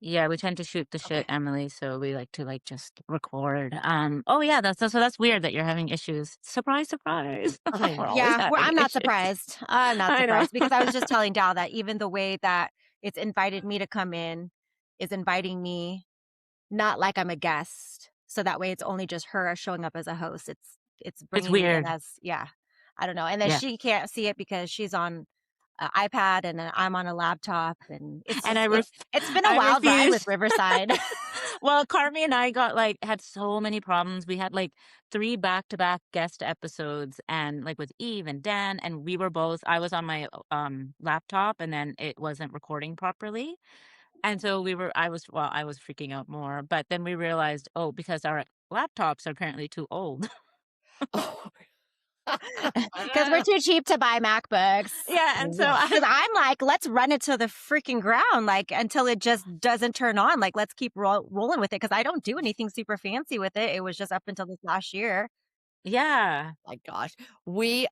Yeah, we tend to shoot the Okay. shit, Emily, so we like to, like, just record. Oh, yeah, that's weird that you're having issues. Surprise, surprise. I We're know. always Yeah, having I'm not issues. surprised. I'm not I know. surprised because I was just telling Dal that even the way that it's invited me to come in is inviting me not like I'm a guest. So that way it's only just her showing up as a host. It's It's bringing me in weird. as yeah, I don't know. And then Yeah, she can't see it because she's on a iPad and then I'm on a laptop and it's and just it's been a I wild ride with refuse. Riverside. Well, Carmi and I got, like had so many problems. We had, like, 3 back-to-back guest episodes and, like, with Eve and Dan, and we were both I was on my, laptop, and then it wasn't recording properly. And so I was freaking out more, but then we realized, oh, because our laptops are apparently too old. Oh. Because we're too cheap to buy MacBooks. Yeah, and so Because I I'm like, let's run it to the freaking ground, like until it just doesn't turn on. Like, let's keep rolling with it. Because I don't do anything super fancy with it. It was just up until this last year. yeah. My gosh. We're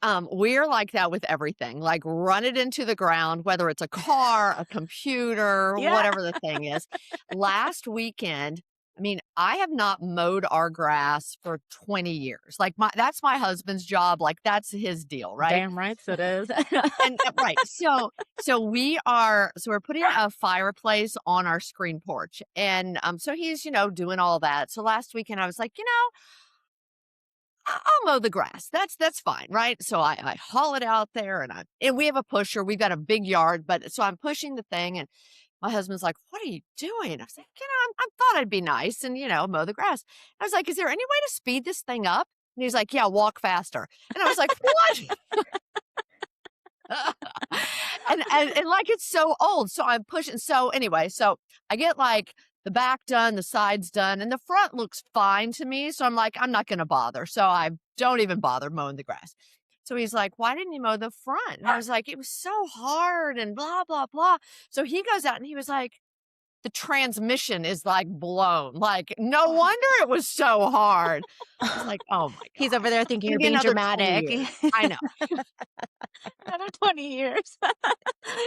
like that with everything, like run it into the ground, whether it's a car, a computer, Yeah. whatever the thing is. Last weekend, I mean, I have not mowed our grass for 20 years. Like that's my husband's job. Like that's his deal, right? Damn right it is. And right. So we're putting a fireplace on our screen porch. And so he's, doing all that. So last weekend I was like, I'll mow the grass. That's fine, right? So I haul it out there and we have a pusher. We've got a big yard, but so I'm pushing the thing and my husband's like, "What are you doing?" I was like, I thought I'd be nice and mow the grass. I was like, "Is there any way to speed this thing up?" And he's like, "Yeah, walk faster." And I was like, "What?" and like it's so old. So I'm pushing. So anyway, so I get like the back done, the sides done, and the front looks fine to me. So I'm like, I'm not gonna bother. So I don't even bother mowing the grass. So he's like, "Why didn't you mow the front?" And I was like, "It was so hard and blah, blah, blah." So he goes out and he was like, "The transmission is like blown. Like, no wonder it was so hard." I was like, "Oh my He's over gosh. there thinking Give you're me being another 20 dramatic. years. I know. Another 20 years.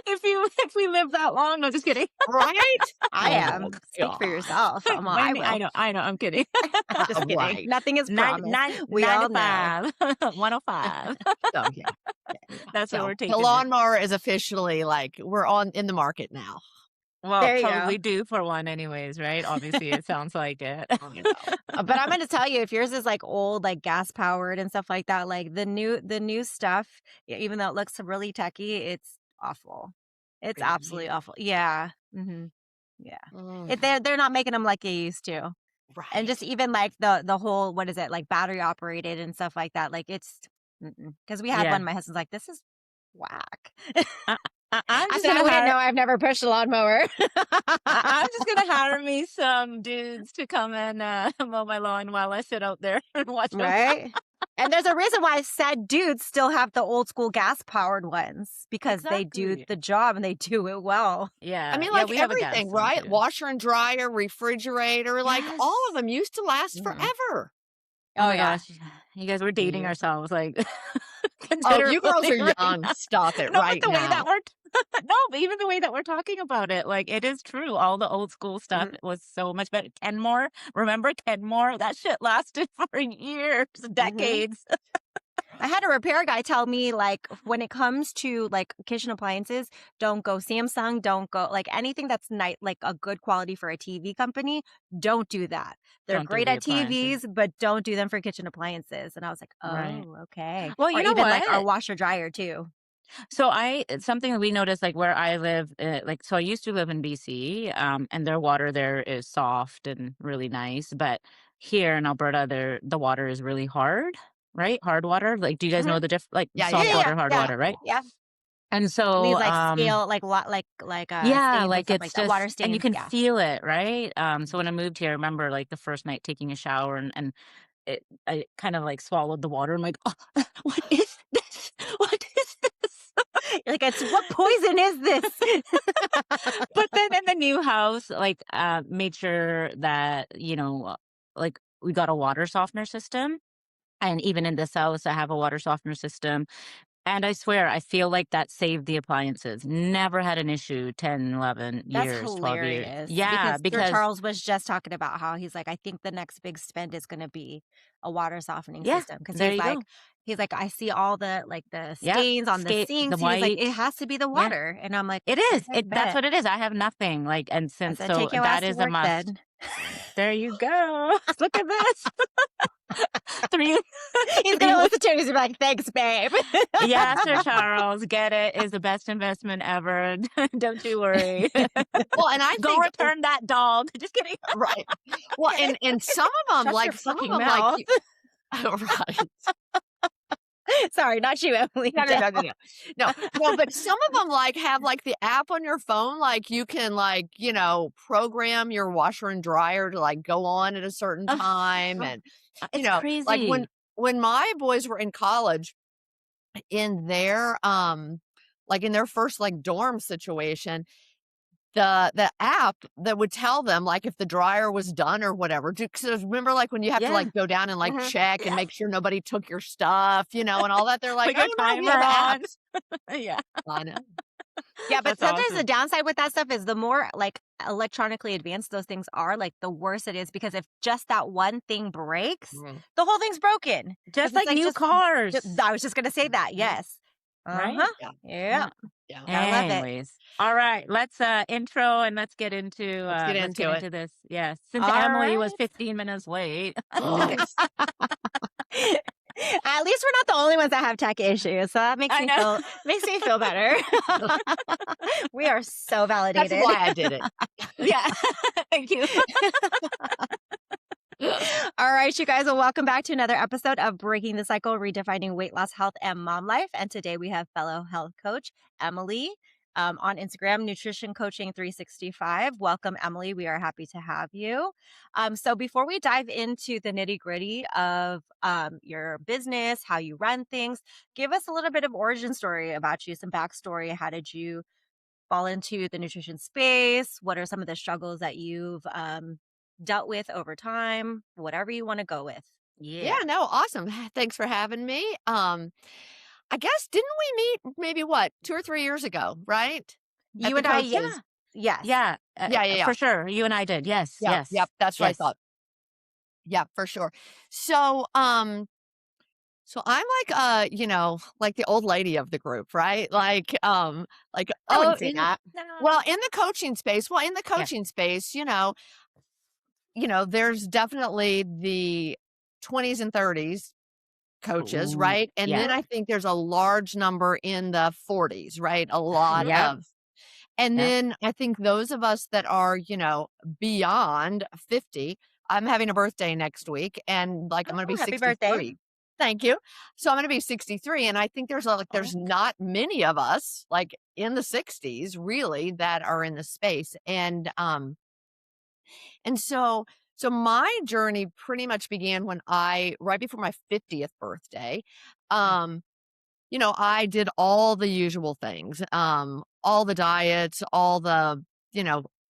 If we live that long. No, just kidding. Right? I Oh my am. Speak for gosh. yourself. I I mean, will. I know, I'm kidding. Just kidding. Right. Nothing is Nine promised. nine We nine to all know. 5. 105. So, yeah. Yeah. That's what we're So, the taking it. lawnmower is officially like we're on in the market now. Well, There you go. probably due for one anyways, right? Obviously, it sounds like it. I know. But I'm gonna tell you, if yours is like old, like gas powered and stuff like that, like the new stuff, even though it looks really techy, it's awful. It's absolutely Really? awful. Yeah. Yeah. Mm, They're not making them like they used to. And just right. even like the whole what is it like battery operated and stuff like that. Like it's because we had one. Yeah. My husband's like, this is whack. I I'm I just said I gonna wouldn't hire know. I've never pushed a lawnmower. I'm just gonna hire me some dudes to come and, mow my lawn while I sit out there and watch them. Right? And there's a reason why said dudes still have the old school gas powered ones because they do Exactly. the job and they do it well. I Yeah. mean, Yeah, like we have a gas everything, one right? too. Washer and dryer, refrigerator, like all of Yes. them used to last Mhm. four. Oh Oh, my yeah. gosh. You guys, we're dating Yeah. ourselves, like, Oh, you girls considerably are right young. now. Stop it No, but right the way that now. we're no, but even the way that we're talking about it, like, it is true. All the old school stuff Mhm. was so much better. Kenmore, remember Kenmore? That shit lasted for years, Mhm. decades. I had a repair guy tell me, like, when it comes to like kitchen appliances, don't go Samsung, don't go like anything that's like a good quality for a TV company. Don't do that. They're Don't do great the at appliances. TVs, but don't do them for kitchen appliances. And I was like, Right. oh, okay. Well, Or you know even like our what? washer dryer too. So it's something that we noticed, like where I live, like so I used to live in BC, and their water there is soft and really nice, but here in Alberta, the water is really hard, right? Hard water. Like, do you guys Mhm. know the like Yeah, yeah, Yeah, soft yeah, yeah. yeah, water, hard yeah, water, right? yeah. And so, Leaves like scale, like lot, like yeah, stains and like stuff like it's that. Water just, and you stains. can Yeah. feel it, right? So when I moved here, I remember like the first night taking a shower and I kind of like swallowed the water. I'm like, oh, what is this? What is this? You're like, it's what poison is this? But then in the new house, like, made sure that, like we got a water softener system. And even in this house, I have a water softener system. And I swear, I feel like that saved the appliances. Never had an issue 10, 11 That's years, 12 years. hilarious Yeah, because Sir because Charles was just talking about how he's like, I think the next big spend is going to be a water softening yeah, system because there you go. he's like, I see all the like the Yep, stains on the skate the sinks. He was like, it white. has to be the Yeah, water, and I'm like, it is. okay, That's bet. what it is. I have nothing, like, and I since said, so take your that ass to is a work must. then. There you go. Look at this. 3 He's 3 gonna listen to it. He's gonna be like, thanks, babe. Yeah, Sir Charles, get it, is the best investment ever. Don't you worry. Well, and I Go think return that dog. Just kidding. right. Well, and some of them, Shut your like some of fucking them, like mouth. you, right. Sorry, not you, Emily. No, no, no, no, Dale. no, no. But some of them like have like the app on your phone, like you can like program your washer and dryer to like go on at a certain Ugh, time, and it's like when crazy. my boys were in college, in their like in their first like dorm situation, the app that would tell them like if the dryer was done or whatever. Because remember, like when you have to Yeah. like go down and like Mhm. check and Yeah. make sure nobody took your stuff, and all that. They're like, Put your oh no, we timer have on. apps. Yeah. I know. Yeah, but That's sometimes the awesome. downside with that stuff is the more like electronically advanced those things are, like the worse it is because if just that one thing breaks, Mhm. the whole thing's broken. Just 'Cause it's like like new cars, I was just gonna say that. Mhm. Yes. right? Uh-huh. Yeah, Yeah. Yeah. yeah. Gotta love it. Anyways, all right, let's intro and Let's get let's get into it. into this. Yes, since All Emily was right. 15 minutes late. At least we're not the only ones that have tech issues, so that I know. makes me feel better. We are so That's validated. why I did it. Yeah. Thank you. All right, you guys, well, welcome back to another episode of Breaking the Cycle, Redefining Weight Loss, Health, and Mom Life. And today we have fellow health coach Emily on Instagram, Nutrition Coaching 365. Welcome, Emily. We are happy to have you. So before we dive into the nitty gritty of your business, how you run things, give us a little bit of origin story about you, some backstory. How did you fall into the nutrition space? What are some of the struggles that you've dealt with over time? Whatever you want to go with. Yeah, Yeah. no, awesome. Thanks for having me. I guess didn't we meet maybe what 2 or 3 years ago, right? At You the and I, coaches. yes. Yeah, Yeah, yeah, yeah, for sure. You and I did. Yes, yeah, yes, yep. That's what I yes. thought. Yeah, for sure. So, I'm like, like the old lady of the group, right? Like, I oh, wouldn't say that. No. in the coaching space, Yeah. there's definitely the 20s and 30s coaches, Ooh, right? And yeah. then I think there's a large number in the 40s, right? A lot Mhm. Yep, of, and yep. then I think those of us that are, beyond 50, I'm having a birthday next week and like I'm going to be Oh, happy birthday. 63. Thank you. So I'm going to be 63 and I think there's Oh, not many of us like in the 60s really that are in the space. And my journey pretty much began when right before my 50th birthday. mm, Um I did all the usual things, all the diets, all the,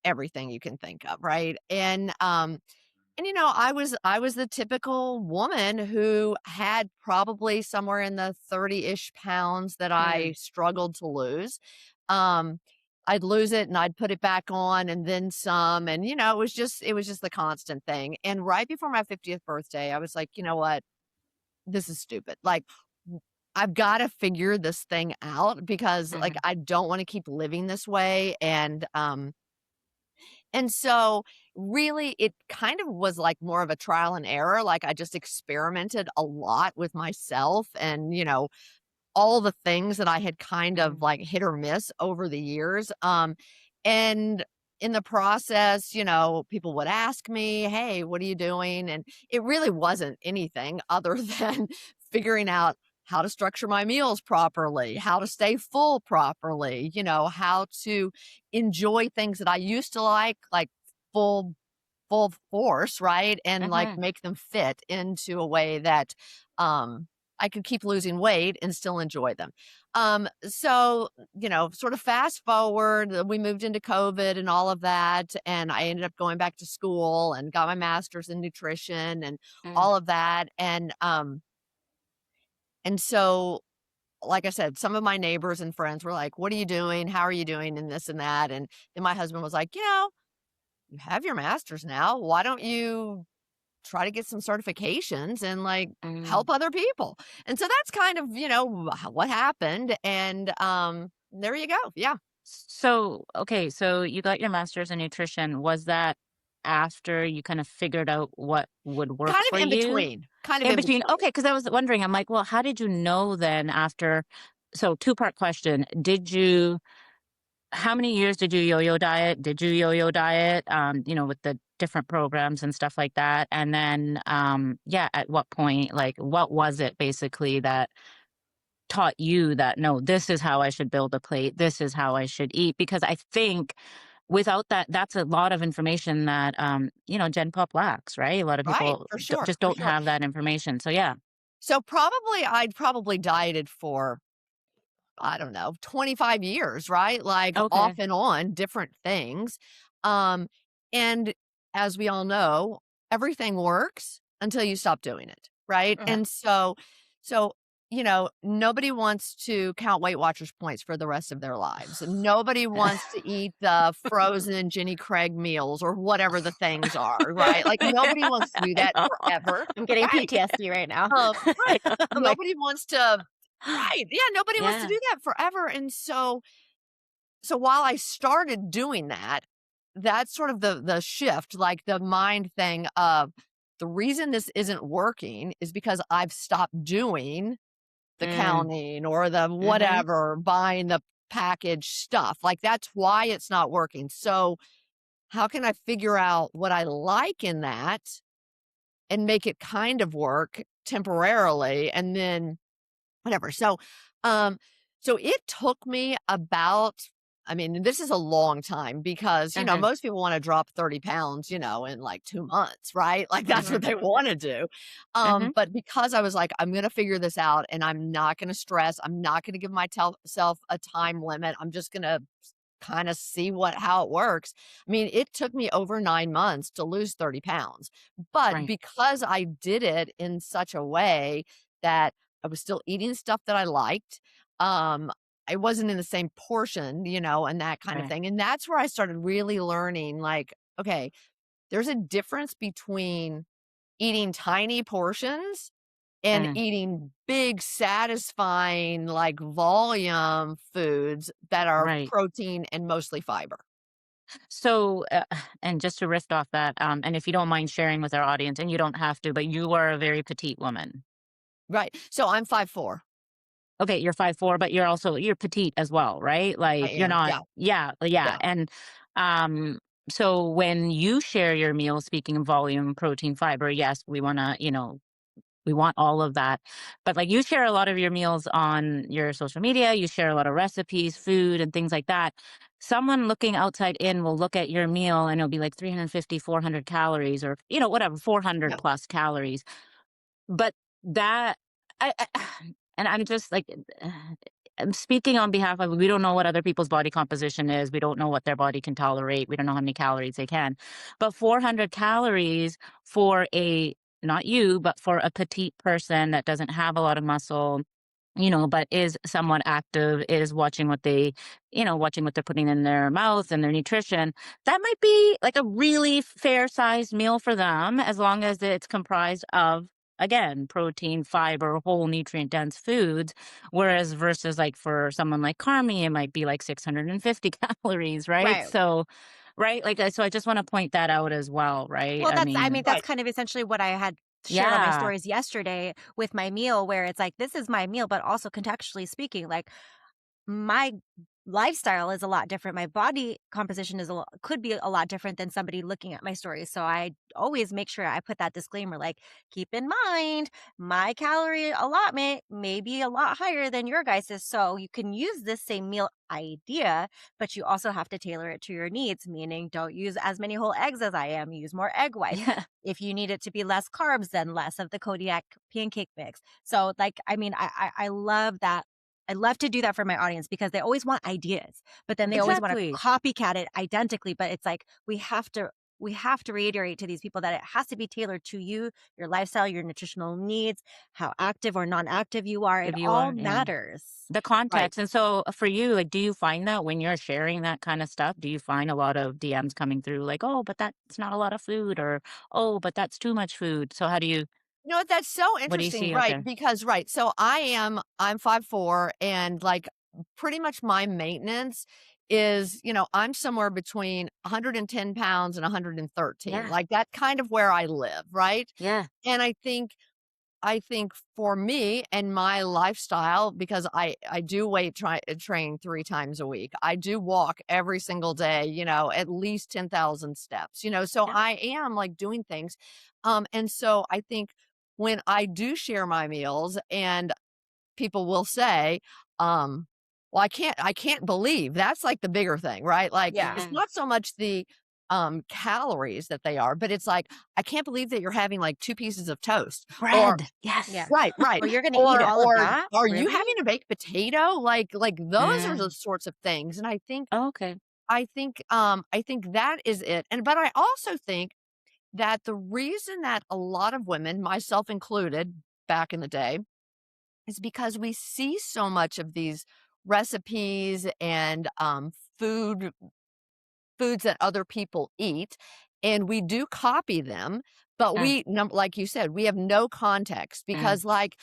everything you can think of, right? And I was the typical woman who had probably somewhere in the 30-ish pounds that I mm, struggled to lose. Um, I'd lose it and I'd put it back on and then some. And, it was just the constant thing. And right before my 50th birthday, I was like, you know what? This is stupid. Like, I've got to figure this thing out because like mhm, I don't want to keep living this way. And so really it kind of was like more of a trial and error. Like I just experimented a lot with myself and, all the things that I had kind of mhm, like hit or miss over the years. And in the process, people would ask me, hey, what are you doing? And it really wasn't anything other than figuring out how to structure my meals properly, how to stay full properly, how to enjoy things that I used to like full full force, right? And like mhm, make them fit into a way that I could keep losing weight and still enjoy them. So, sort of fast forward, we moved into COVID and all of that. And I ended up going back to school and got my master's in nutrition and mm, all of that. And so like I said, some of my neighbors and friends were like, "What are you doing? How are you doing?" And this and that. And then my husband was like, you have your master's now. Why don't you try to get some certifications and like Mm. help other people? And so that's kind of, what happened. And there you go. Yeah. So, okay, so you got your master's in nutrition. Was that after you kind of figured out what would work Kind for of in you? between. Kind of In in between. between. Okay, because I was wondering, I'm like, well, how did you know then after? So, two-part question. How many years did you yo-yo diet? Did you yo-yo diet, with the different programs and stuff like that? And then, yeah, at what point, like, what was it basically that taught you that, no, this is how I should build a plate. This is how I should eat. Because I think without that, that's a lot of information that, Gen Pop lacks, right? A lot of Right. people For sure. just For don't sure. have that information. So, yeah. So I'd probably dieted for, I don't know, 25 years, right? Like off Okay. and on different things. Um, and as we all know, everything works until you stop doing it, right? Yeah. And so, nobody wants to count Weight Watchers points for the rest of their lives. Nobody wants to eat the frozen Jenny Craig meals or whatever the things are, right? Like nobody wants to do I that know. forever. I'm getting Right. PTSD right now. Right. I'm like, Nobody wants to. Right. Yeah, nobody wants to Yeah. do that forever. And so while I started doing that, that's sort of the shift, like the mind thing of the reason this isn't working is because I've stopped doing the Mm. counting or the Mhm. whatever, buying the packaged stuff. Like that's why it's not working. So how can I figure out what I like in that and make it kind of work temporarily and then whatever. Um, so it took me about, I mean, this is a long time because, Mhm. most people want to drop 30 pounds, in like 2 months, right? Like that's what Mhm. they want to do. Mhm. But because I was like, I'm going to figure this out and I'm not going to stress, I'm not going to give myself a time limit. I'm just going to kind of see how it works. I mean, it took me over 9 months to lose 30 pounds, but Right. because I did it in such a way that I was still eating stuff that I liked. Um, I wasn't in the same portion, and that kind of Right. thing. And that's where I started really learning like, okay, there's a difference between eating tiny portions and Mm. eating big, satisfying, like volume foods that are Right. protein and mostly fiber. So, and just to riff off that, and if you don't mind sharing with our audience, and you don't have to, but you are a very petite woman. Right. So I'm 5'4". Okay, you're 5'4", but you're petite as well, right? I Like you're am. not, Yeah. yeah, yeah. Yeah. And um, so when you share your meals, speaking of volume, protein, fiber, yes, we want all of that. But like you share a lot of your meals on your social media, you share a lot of recipes, food, and things like that. Someone looking outside in will look at your meal and it'll be like 350, 400 calories or, whatever, 400 Yeah. plus calories. But that, I and I'm just like, I'm speaking on behalf of, we don't know what other people's body composition is. We don't know what their body can tolerate. We don't know how many calories they can. But 400 calories for not you, but for a petite person that doesn't have a lot of muscle, but is somewhat active, is watching watching what they're putting in their mouth and their nutrition, that might be like a really fair sized meal for them as long as it's comprised of, again, protein, fiber, whole nutrient dense foods. Whereas versus like for someone like Carmi, it might be like 650 calories, right? right. So, right. Like, so I just want to point that out as well, right? Well, I I mean, mean, that's Right. kind of essentially what I had shared on my yeah. stories yesterday with my meal, where it's like, this is my meal, but also contextually speaking, like my lifestyle is a lot different. My body composition could be a lot different than somebody looking at my stories. So I always make sure I put that disclaimer like, keep in mind, my calorie allotment may be a lot higher than your guys's. So you can use this same meal idea, but you also have to tailor it to your needs, meaning don't use as many whole eggs as I am, use more egg whites. Yeah. If you need it to be less carbs, then less of the Kodiak pancake mix. So like, I mean, I love that. I love to do that for my audience because they always want ideas, but then they always want to Exactly. copycat it identically. But it's like, we have to we have to reiterate to these people that it has to be tailored to you, your lifestyle, your nutritional needs, how active or non-active you are. It If you all are, yeah. matters. The Right. context. And so for you, like, do you find that when you're sharing that kind of stuff, do you find a lot of DMs coming through like, oh, but that's not a lot of food, or oh, but that's too much food? So You know what? That's so what do you interesting, see out right? there? Because so I'm 5'4", and like pretty much my maintenance is, I'm somewhere between 110 pounds and 113. Yeah. Like that kind of where I live, right? Yeah. And I think for me and my lifestyle, because I do train 3 times a week. I do walk every single day, at least 10,000 steps, so Yeah. I am like doing things. And so I think when I do share my meals and people will say, well, I can't believe that's like the bigger thing, right? Like Yeah. it's Yeah. not so much the calories that they are, but it's like, I can't believe that you're having like 2 pieces of toast or Bread. Yes. Yeah. right, right. Or you're gonna eat Or all of or that? are you Really? having a baked potato? Like those are the Mm. sorts of things. And I think Oh, okay. I think I think that is it. And but I also think that the reason that a lot of women, myself included, back in the day, is because we see so much of these recipes and food foods that other people eat, and we do copy them, but Mm. like you said, we have no context Mm. because like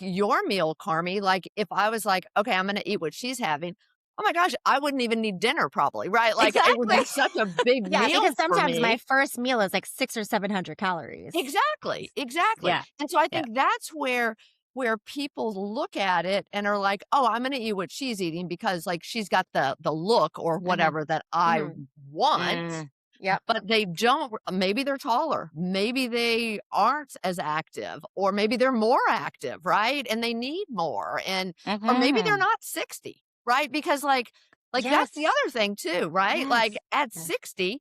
your meal, Carmi, like if I was like, okay, I'm gonna eat what she's having, oh my gosh, I wouldn't even need dinner probably, right? Like it would Exactly. be such a big Yeah, meal because for sometimes my me. first meal is like 6 or 700 calories. Exactly, exactly. Yeah. And so I Yeah. think that's where people look at it and are like, "Oh, I'm gonna eat what she's eating because, like, she's got the look or Mhm. whatever that I Mhm. want." Mm. Yep. But they don't maybe they're taller, maybe they aren't as active, or maybe they're more active, right? And they need more, or maybe they're Mhm. not 60, right? Because, like, that's the Yes. other thing too, right? Like, Yes. at Yeah. 60,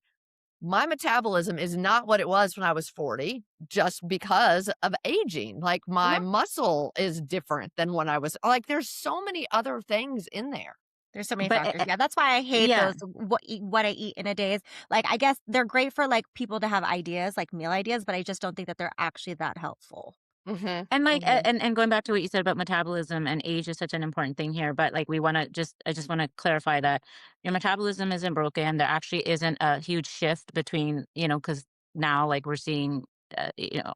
my metabolism is not what it was when I was 40 just because of aging. Like, my Yeah. muscle is different than when I was like, there's so many other things in there. There's so many But factors. Yeah, that's why I hate yeah. those what I eat in a day is like, I guess they're great for, like, people to have ideas, like meal ideas, but I just don't think that they're actually that helpful. Mhm, And like mhm. and going back to what you said about metabolism and age is such an important thing here, but like I just want to clarify that your metabolism isn't broken. There actually isn't a huge shift between, because now like we're seeing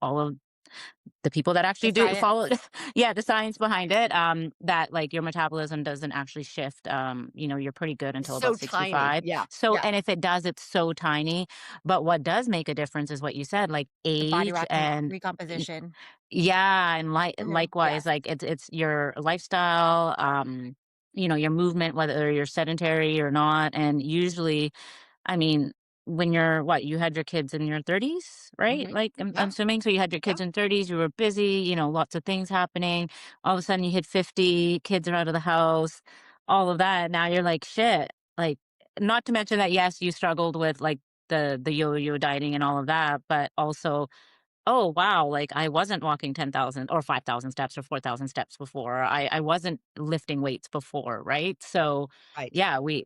all of the people that The actually do science. follow yeah, the science behind it, that like your metabolism doesn't actually shift. You're pretty good It's until about so tiny. 65. Yeah, So yeah. and if it does, it's so tiny. But what does make a difference is what you said, like The body age and recomposition. yeah, and Mhm. likewise, Yes. like it's your lifestyle, your movement, whether you're sedentary or not. And usually, I mean, when you had your kids in your 30s, right? Mhm. Like I'm Yeah, assuming, so you had your yeah. kids in 30s, you were busy, lots of things happening. All of a sudden you hit 50, kids are out of the house, all of that. Now you're like, shit. Like, not to mention that yes, you struggled with like the yo-yo dieting and all of that, but also, oh, wow, like, I wasn't walking 10,000 or 5,000 steps or 4,000 steps before. I wasn't lifting weights before, right? So, Right. yeah, we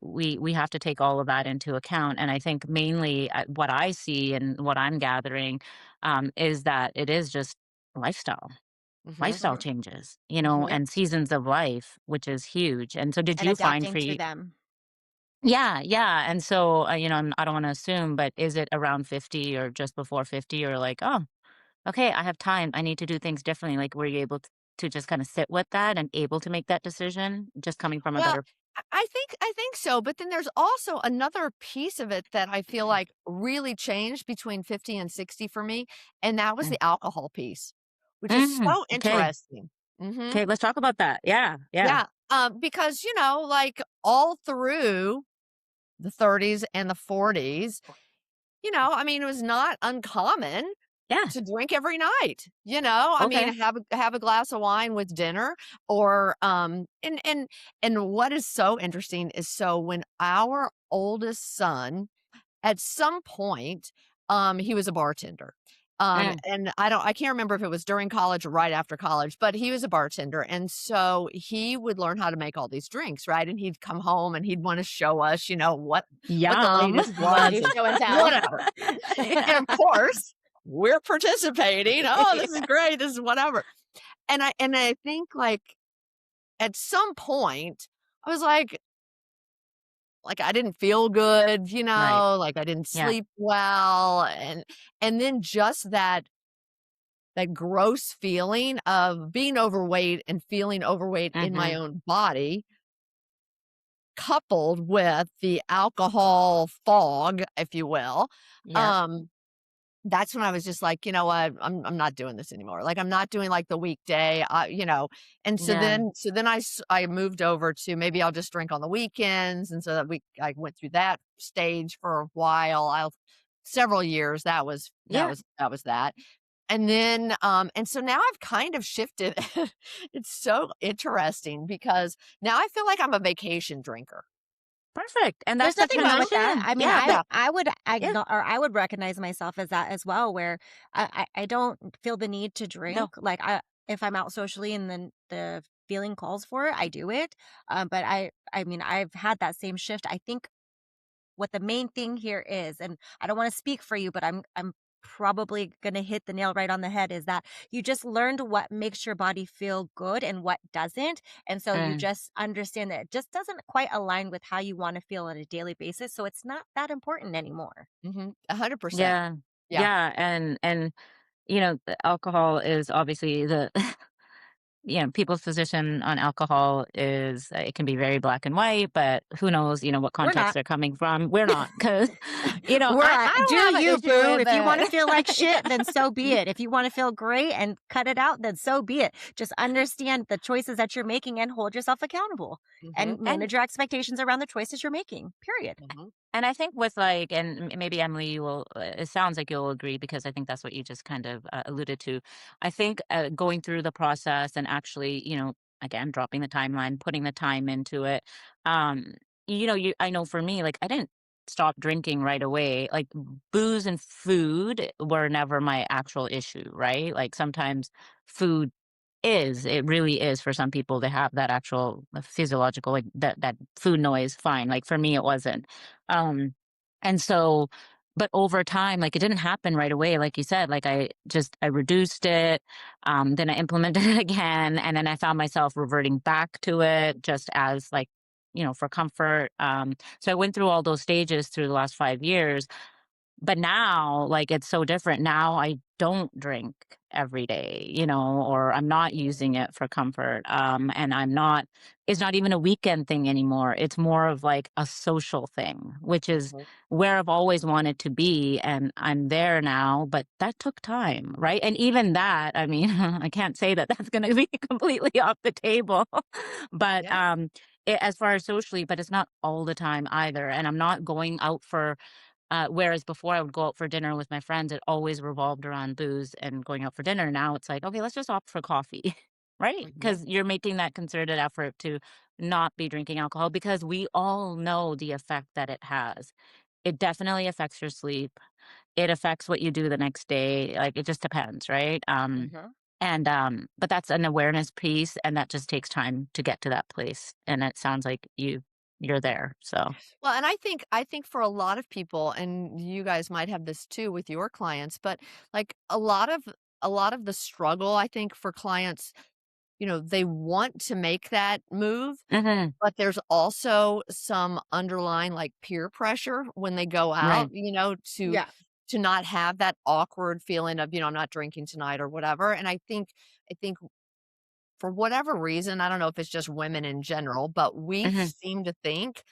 have to take all of that into account, and I think mainly, what I see and what I'm gathering, is that it is just lifestyle. Mhm, Lifestyle Mhm. changes, mhm. Yep. and seasons of life, which is huge, and so did And you find adapting for to you. them. Yeah, yeah, and so, I don't wanna assume, but is it around 50 or just before 50 or like, "Oh, okay, I have time. I need to do things differently." Like, were you able to just kind of sit with that and able to make that decision just coming from a Well, better. I think so, but then there's also another piece of it that I feel like really changed between 50 and 60 for me, and that was Mm. the alcohol piece, which is Mm, so okay. interesting. Mhm. Okay, let's talk about that. Yeah, yeah, Yeah, because, like, all through the 30s and the 40s, I mean, it was not uncommon yeah. to drink every night, I mean, Okay. have a glass of wine with dinner, or, and what is so interesting is, so when our oldest son, at some point, he was a bartender, Mm. And I can't remember if it was during college or right after college, but he was a bartender. And so he would learn how to make all these drinks, right? And he'd come home and he'd want to show us, what the Yum. latest Love was you and show and tell. whatever. And of course, we're participating. Oh, this is great. This is whatever. And I think like at some point I was like I didn't feel good, Right. like I didn't Yeah. sleep well, and then just that gross feeling of being overweight and feeling overweight in my Mhm. own body, coupled with the alcohol fog, if you will, Yep. um, that's when I was just like, "You know what? I'm not doing this anymore." Like, I'm not doing, like, the weekday, and so Yeah. then I moved over to maybe I'll just drink on the weekends, and so that I went through that stage for a while, several years, Yeah. that. And then, and so now I've kind of shifted. It's so interesting because now I feel like I'm a vacation drinker. Perfect. And There's that's the nothing kind of wrong like with that. I mean, yeah. Yeah. I would Yeah. I would recognize myself as that as well, where I don't feel the need to No. drink. Like if I'm out socially and then the feeling calls for it, I do it. But I mean, I've had that same shift. I think what the main thing here is, and I don't want to speak for you, but I'm probably going to hit the nail right on the head, is that you just learned what makes your body feel good and what doesn't. And so you Mm. just understand that it just doesn't quite align with how you want to feel on a daily basis. So it's not that important anymore. 100%. Yeah. Yeah. Yeah. And the alcohol is obviously the people's position on alcohol is it can be very black and white, but who knows, what We're context not. they're coming from. We're not because, We're I, not. I Do don't have an you, issue boo? with If you want to it. feel like shit, then so be Mhm, it. If you want to feel great and cut it out, then so be it. Just understand the choices that you're making and hold yourself accountable mhm, and and manage your expectations around the choices you're making. Period. mhm. And I think with like, and maybe Emily, you will, it sounds like you'll agree because I think that's what you just kind of alluded to. I think going through the process and actually, again, dropping the timeline, putting the time into it. Um, I know for me, like I didn't stop drinking right away. Like booze and food were never my actual issue, right? Like sometimes food it really is for some people to have that actual physiological, like, that food noise, fine, like, for me, it wasn't, um, and so but over time, like, it didn't happen right away, like you said, like, I reduced it, then I implemented it again, and then I found myself reverting back to it just as, like, for comfort, so I went through all those stages through the last 5 years, but now, like, it's so different. Now I don't drink every day, or I'm not using it for comfort. And it's not even a weekend thing anymore. It's more of like a social thing, which is Mhm. where I've always wanted to be. And I'm there now, but that took time, right? And even that, I mean, I can't say that that's going to be completely off the table, but, Yeah. as far as socially, but it's not all the time either. And I'm not going out for whereas before I would go out for dinner with my friends, it always revolved around booze and going out for dinner. Now it's like, okay, let's just opt for coffee, right? Mhm. Because you're making that concerted effort to not be drinking alcohol because we all know the effect that it has. It definitely affects your sleep. It affects what you do the next day. Like it just depends, right? Mhm. But that's an awareness piece, and that just takes time to get to that place. And it sounds like you're there. So, Well, and I think for a lot of people, and you guys might have this too with your clients, but like a lot of the struggle, I think for clients, they want to make that move, mhm, but there's also some underlying like peer pressure when they go out, right. Yeah. to not have that awkward feeling of, I'm not drinking tonight or whatever. And I think for whatever reason, I don't know if it's just women in general, but we Mhm, seem to think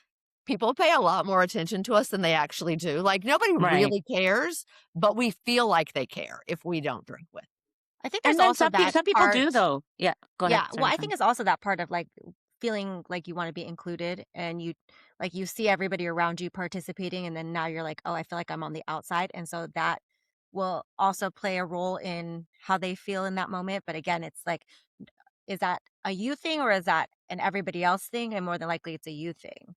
people pay a lot more attention to us than they actually do. Like, nobody right. really cares, but we feel like they care if we don't drink with. I think there's And then also some that people do part. though. Yeah, go ahead. Yeah, well, Sorry, I Sam. think it's also that part of like feeling like you want to be included and you see everybody around you participating and then now you're like, "Oh, I feel like I'm on the outside." And so that will also play a role in how they feel in that moment, but again, it's like is that a you thing or is that an everybody else thing? And more than likely it's a you thing.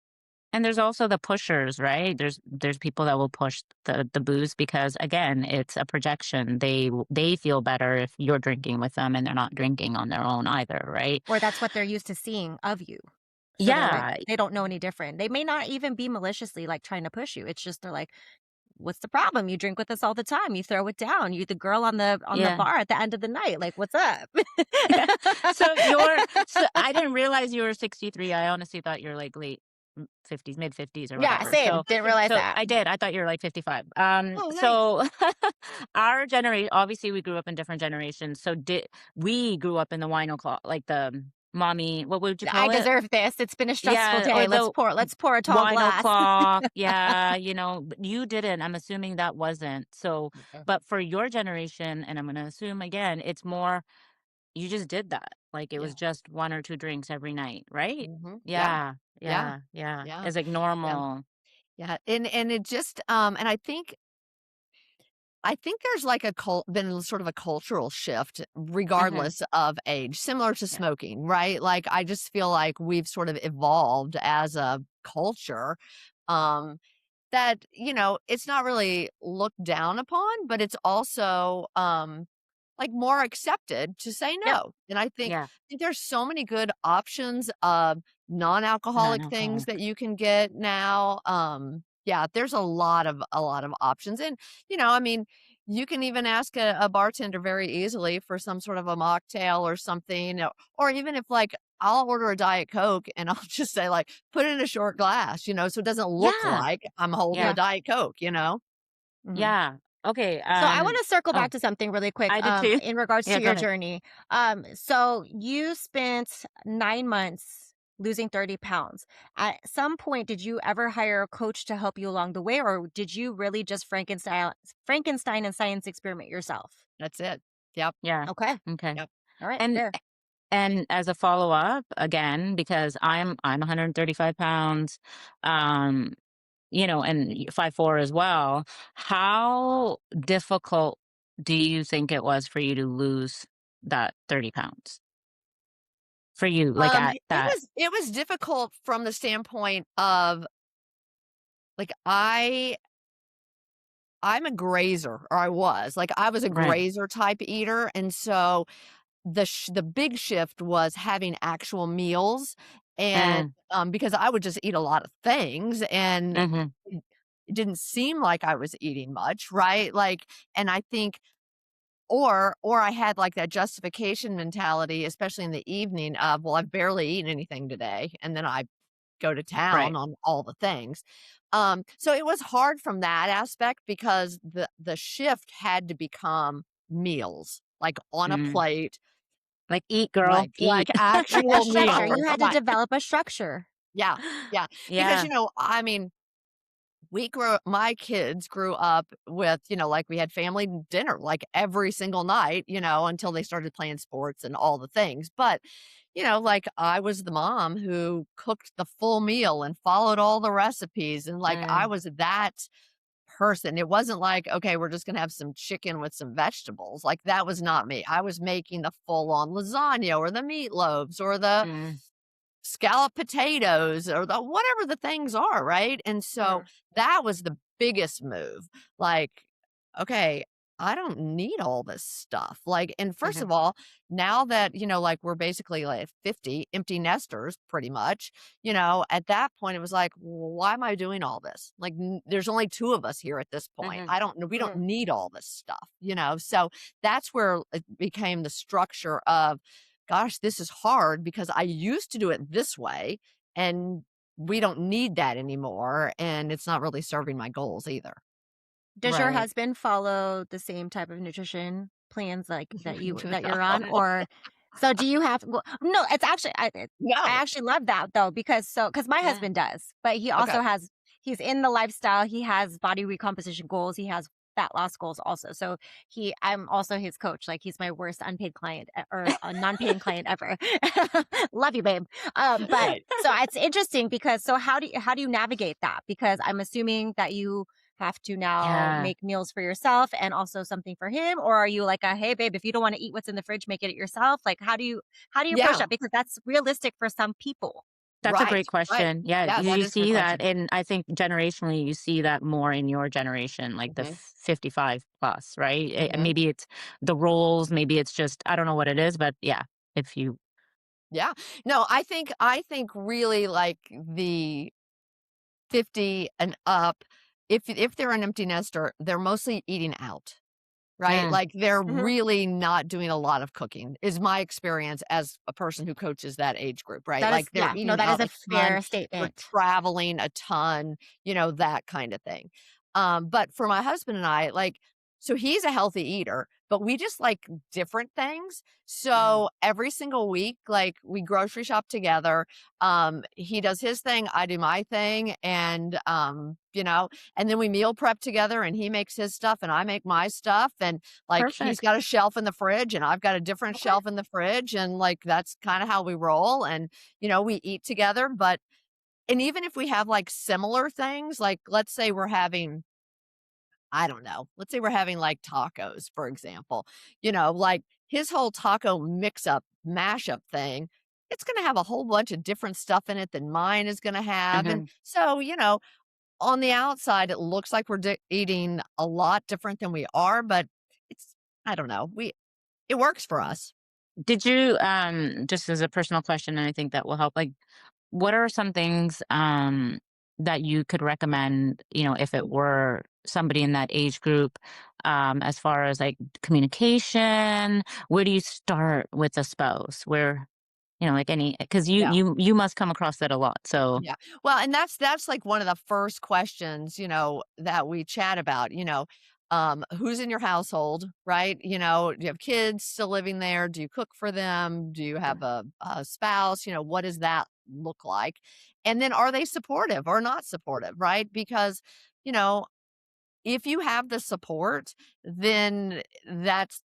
And there's also the pushers, right? There's people that will push the booze because again, it's a projection. They feel better if you're drinking with them and they're not drinking on their own either, right? Or that's what they're used to seeing of you. So they're like, Yeah, they don't know any different. They may not even be maliciously like trying to push you. It's just they're like, what's the problem? You drink with us all the time. You throw it down. You the girl on the yeah. bar at the end of the night. Like, what's up? So I didn't realize you were 63. I honestly thought you're like late 50s, mid 50s or Yeah, whatever. same. Didn't realize So that. I did. I thought you were like 55. Oh, nice. So our generation, obviously we grew up in different generations. So did we grew up in the wino clock, like the mommy, what would you I call it? deserve this. It's been a stressful Yeah, day. or Let's the pour. Let's pour a tall wine glass. o'clock. Yeah, but you didn't. I'm assuming that wasn't. So, Okay. but for your generation, and I'm going to assume again, it's more, you just did that. Like it was Yeah. just one or two drinks every night, right? Yeah. Yeah, Yeah. yeah, yeah. Yeah. It's like Yeah. normal. Yeah. And it just and I think there's like been sort of a cultural shift Hmm. regardless of age, similar to Yeah. smoking, right? Like I just feel like we've sort of evolved as a culture. Um that, it's not really looked down upon, but it's also like more accepted to say Yep. no. And Yeah. I think there's so many good options of non-alcoholic things that Non-alcoholic. you can get now. Yeah, there's a lot of options. And, I mean, you can even ask a bartender very easily for some sort of a mocktail or something, or even if like I'll order a Diet Coke and I'll just say like, put it in a short glass, so it doesn't look Yeah. like I'm holding a Yeah. Diet Coke. Mhm. Yeah. Okay. So I want to circle Oh, back to something really quick I did too. in regards Yeah. to Go your ahead. journey. So you spent 9 months losing 30 pounds. At some point, did you ever hire a coach to help you along the way, or did you really just Frankenstein and science experiment yourself? That's it. Yep. Yeah. Okay. Okay. Yep. All right. And Fair. And as a follow-up, again, because I'm 135 pounds, um, and 5'4" as well, how difficult do you think it was for you to lose that 30 pounds? For you, like, at It that. was difficult from the standpoint of like I'm a grazer, or I was. Like I was a Right. grazer type eater, and so the big shift was having actual meals, and Mm, because I would just eat a lot of things, and mhm, it didn't seem like I was eating much, right? Like, and I think or I had like that justification mentality, especially in the evening of, well, I've barely eaten anything today. And then I go to town right. on all the things. So it was hard from that aspect because the shift had to become meals, like on a Mm. plate, Like, "Eat, girl, like eat." Like a actual structure. meals. You had I'm to like, develop a structure. yeah, yeah. Because Yeah. I mean, my kids grew up with, like we had family dinner like every single night, until they started playing sports and all the things. But, like I was the mom who cooked the full meal and followed all the recipes. And like I Mm, was that person. It wasn't like, okay, we're just going to have some chicken with some vegetables. Like that was not me. I was making the full on lasagna or the meatloaves or the mm, scalloped potatoes or whatever the things are, right? And so Mhm. that was the biggest move. Like, okay, I don't need all this stuff. Like, and first mhm, of all, now that, like we're basically like 50 empty nesters pretty much, at that point it was like, well, why am I doing all this? Like, there's only two of us here at this point. mhm. I don't know. We don't Mhm. need all this stuff. So that's where it became the structure of, gosh, this is hard because I used to do it this way and we don't need that anymore. And it's not really serving my goals either. Does your Right. husband follow the same type of nutrition plans like that you're on, No, or so do you have well, no, it's actually I no. actually love that though because my Yeah. husband does, but he Okay. also he's in the lifestyle, he has body recomposition goals, he has fat loss goals also. So I'm also his coach. Like he's my worst unpaid client or a non-paying client ever. Love you, babe. But Right. so it's interesting because so how do you navigate that? Because I'm assuming that you have to now Yeah. make meals for yourself and also something for him, or are you like a hey babe, if you don't want to eat what's in the fridge, make it yourself? Like how do you push Yeah. that, because that's realistic for some people. That's a Right, great right. question. Yeah, Yeah, that you is a good see that, question. and I think generationally, you see that more in your generation, like the Mhm, 55 plus, right? mhm. Maybe it's the roles, maybe it's just I don't know what it is, but yeah, if you Yeah. No, I think really, like, the 50 and up, if they're an empty nester, they're mostly eating out. Right? mm, Like, they're Mhm. really not doing a lot of cooking, is my experience as a person who coaches that age group, right? That is, Like, they're yeah, no, eating that is out a a ton, fair they're statement. traveling a ton, that kind of thing. But for my husband and I, like, so he's a healthy eater, but we just like different things. mm, So every single week, like, we grocery shop together. He does his thing, I do my thing, and then we meal prep together, and he makes his stuff and I make my stuff, and like, he's perfect. got a shelf in the fridge and I've got a different Okay. shelf in the fridge, and like, that's kind of how we roll. And we eat together. But and even if we have like similar things, like, let's say we're having, I don't know, let's say we're having like tacos, for example, like, his whole taco mix up mashup thing, it's going to have a whole bunch of different stuff in it than mine is going to have. And Mhm. so, on the outside, it looks like we're eating a lot different than we are, but it's, I don't know, it works for us. Did you, just as a personal question, and I think that will help, like, what are some things, that you could recommend, if it were somebody in that age group, as far as like communication? Where do you start with a spouse? Where, like any, because Yeah. you must come across that a lot. So, Yeah. Well, and that's like one of the first questions, that we chat about, who's in your household, right? Do you have kids still living there? Do you cook for them? Do you have a spouse? What does that look like? And then, are they supportive or not supportive, right? Because, you know, if you have the support, then that's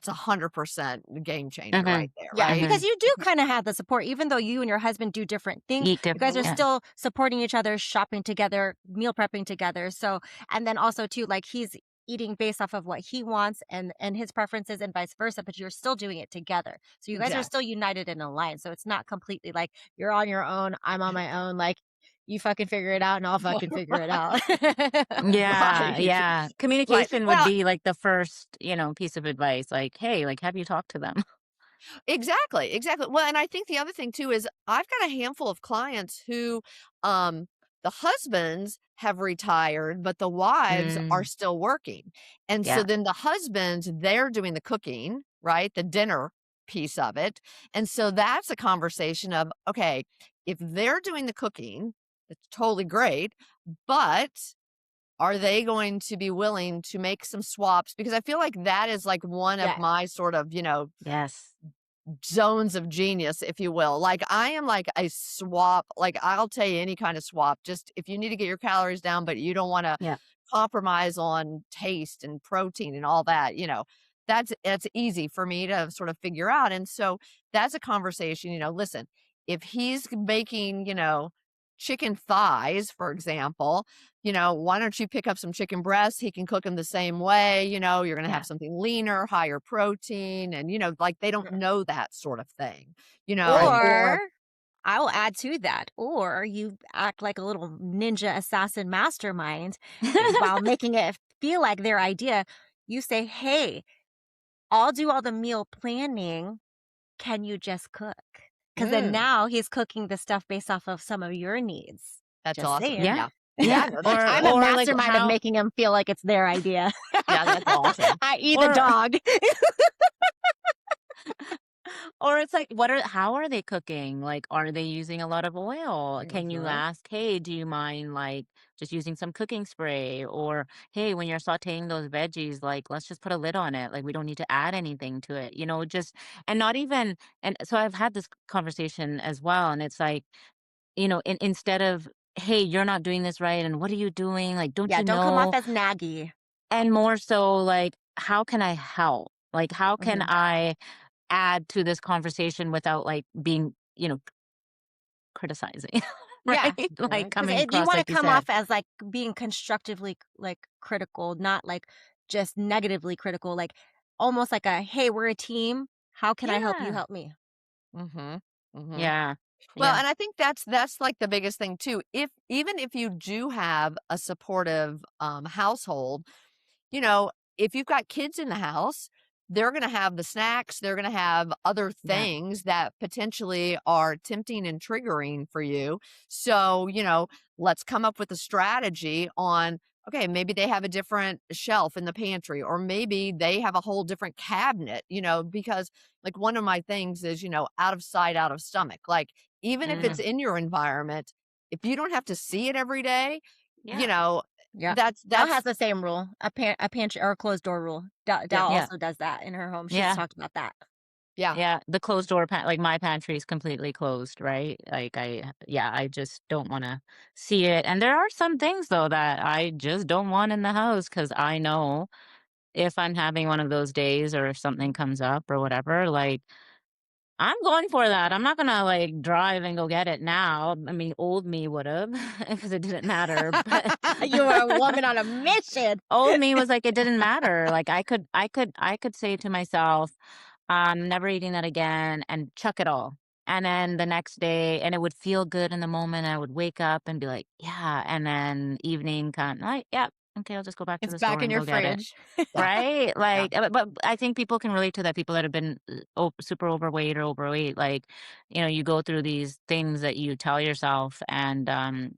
100% game changer hmm right there, Yeah, right? hmm because you do kind of have the support, even though you and your husband do different things. eat You guys different. are Mhm. Yeah. still supporting each other, shopping together, meal prepping together. So, and then also too, like he's eating based off of what he wants and his preferences, and vice versa. But you're still doing it together, so you guys are still Exactly. united in alliance. So it's not completely like you're on your own, I'm on my own. Like you fucking figure it out, and I'll fucking figure it out. Yeah, Right. yeah. Right. Communication would Well, be like the first, piece of advice. Like, hey, like, have you talked to them? exactly, exactly. Well, and I think the other thing too is I've got a handful of clients who, um, the husbands have retired, but the wives are Mm, still working. And so yeah. then the husbands, they're doing the cooking, right? The dinner piece of it. And so that's a conversation of, okay, if they're doing the cooking, it's totally great, but are they going to be willing to make some swaps? Because I feel like that is like one of Yeah, my sort of, Yes. zones of genius, if you will. Like, I am like a swap, like, I'll tell you any kind of swap. Just if you need to get your calories down, but you don't want to Yeah. compromise on taste and protein and all that, that's easy for me to sort of figure out. And so that's a conversation, listen, if he's making, chicken thighs, for example, why don't you pick up some chicken breasts? He can cook them the same way. You're going to have Yeah. something leaner, higher protein. And, like, they don't yeah. know that sort of thing, Right. or, Or I will add to that. Or you act like a little ninja assassin mastermind while making it feel like their idea. You say, hey, I'll do all the meal planning. Can you just cook? Because then mm, now he's cooking the stuff based off of some of your needs. that's Just awesome. saying. Yeah. Yeah. Yeah. Yeah. No, that's Or I'm a good. or like mastermind of how making him feel like it's their idea. Yeah. That's awesome. I.e., the or dog. or it's like how are they cooking? Like, are they using a lot of oil? Can you Hmm. ask, hey, do you mind like just using some cooking spray? Or hey, when you're sauteing those veggies, like let's just put a lid on it. Like we don't need to add anything to it, just and not even and so I've had this conversation as well. And it's like, instead of, hey, you're not doing this right, and what are you doing? Like, don't Yeah, you don't come off know? as naggy. And more so like, how can I help? Like, how can Mhm. I add to this conversation without like being, criticizing, Yeah, right? Like because coming you across want to like you come said. off as like being constructively like critical, not like just negatively critical, like almost like a hey, we're a team. How can I help you Yeah. help me? Hmm. Hmm. Yeah. Well, Yeah. and I think that's like the biggest thing too. If even if you do have a supportive household, you know, if you've got kids in the house, they're going to have the snacks, they're going to have other Yeah. things that potentially are tempting and triggering for you. So, let's come up with a strategy on, okay, maybe they have a different shelf in the pantry, or maybe they have a whole different cabinet, because like one of my things is, out of sight, out of stomach. Like, even if it's Mm. in your environment, if you don't have to see it every day, you Yeah. know, Yeah. Dal has that's the same rule, a pantry or a closed door rule. yeah, Dal Yeah. also does that in her home. She's Yeah. talked about that. yeah. Yeah, the closed door like my pantry is completely closed, right? Like yeah, I just don't want to see it. And there are some things though that I just don't want in the house because I know if I'm having one of those days or if something comes up or whatever, like I'm going for that. I'm not gonna like drive and go get it now. I mean, old me would have because it didn't matter, but You are a woman on a mission. old me was like it didn't matter. Like I could say to myself, I'm never eating that again and chuck it all. And then the next day, and it would feel good in the moment. I would wake up and be like, yeah. And then evening come, like, yeah, okay, I'll just go back to It's the store back in and your go get it. fridge. Yeah, Right? yeah. Like, but I think people can relate to that. People that have been super overweight or overweight, like, you go through these things that you tell yourself, and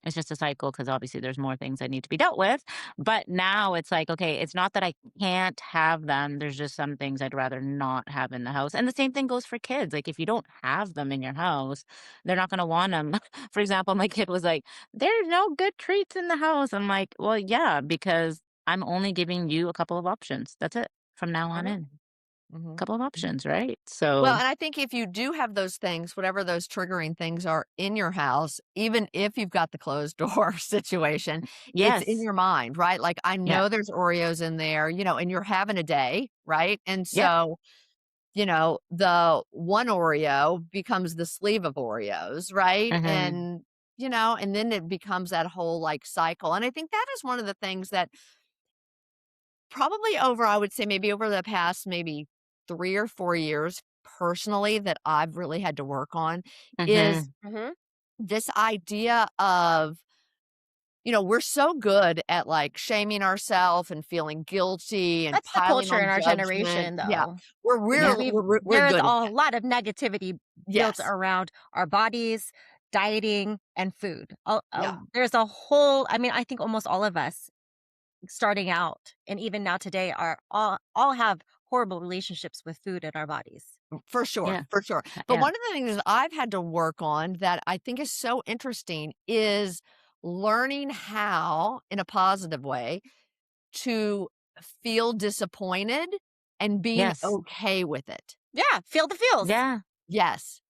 it's just a cycle because obviously there's more things that need to be dealt with. But now it's like, okay, it's not that I can't have them. There's just some things I'd rather not have in the house. And the same thing goes for kids. Like, if you don't have them in your house, they're not going to want them. For example, my kid was like, there's no good treats in the house. I'm like, well, yeah, because I'm only giving you a couple of options. That's it. From now on Uh-huh. in, Mhm. couple of options, right? Well, So, and I think if you do have those things, whatever those triggering things are in your house, even if you've got the closed door situation, it's in yes. your mind, right? Like, I Yeah. know there's Oreos in there, and you're having a day, right? And Yep. so, the one Oreo becomes the sleeve of Oreos, right? Hmm. And then it becomes that whole like cycle. And I think that is one of the things that probably I would say maybe over the past maybe 3 or 4 years personally that I've really had to work on is Hmm. Mhm. this idea of, we're so good at like shaming ourselves and feeling guilty and That's the piling culture on in our judgment. generation, Yeah. though, We're because we're Yeah. we're there is good at a that. lot of negativity built Yes. around our bodies, dieting, and food. Yeah. There's a whole I mean, I think almost all of us starting out and even now today are all have horrible relationships with food and our bodies. For sure, Yeah. for sure. But Yeah. one of the things that I've had to work on that I think is so interesting is learning how, in a positive way, to feel disappointed and being Yes. okay with it. Yeah, feel the feels. Yeah. Yes.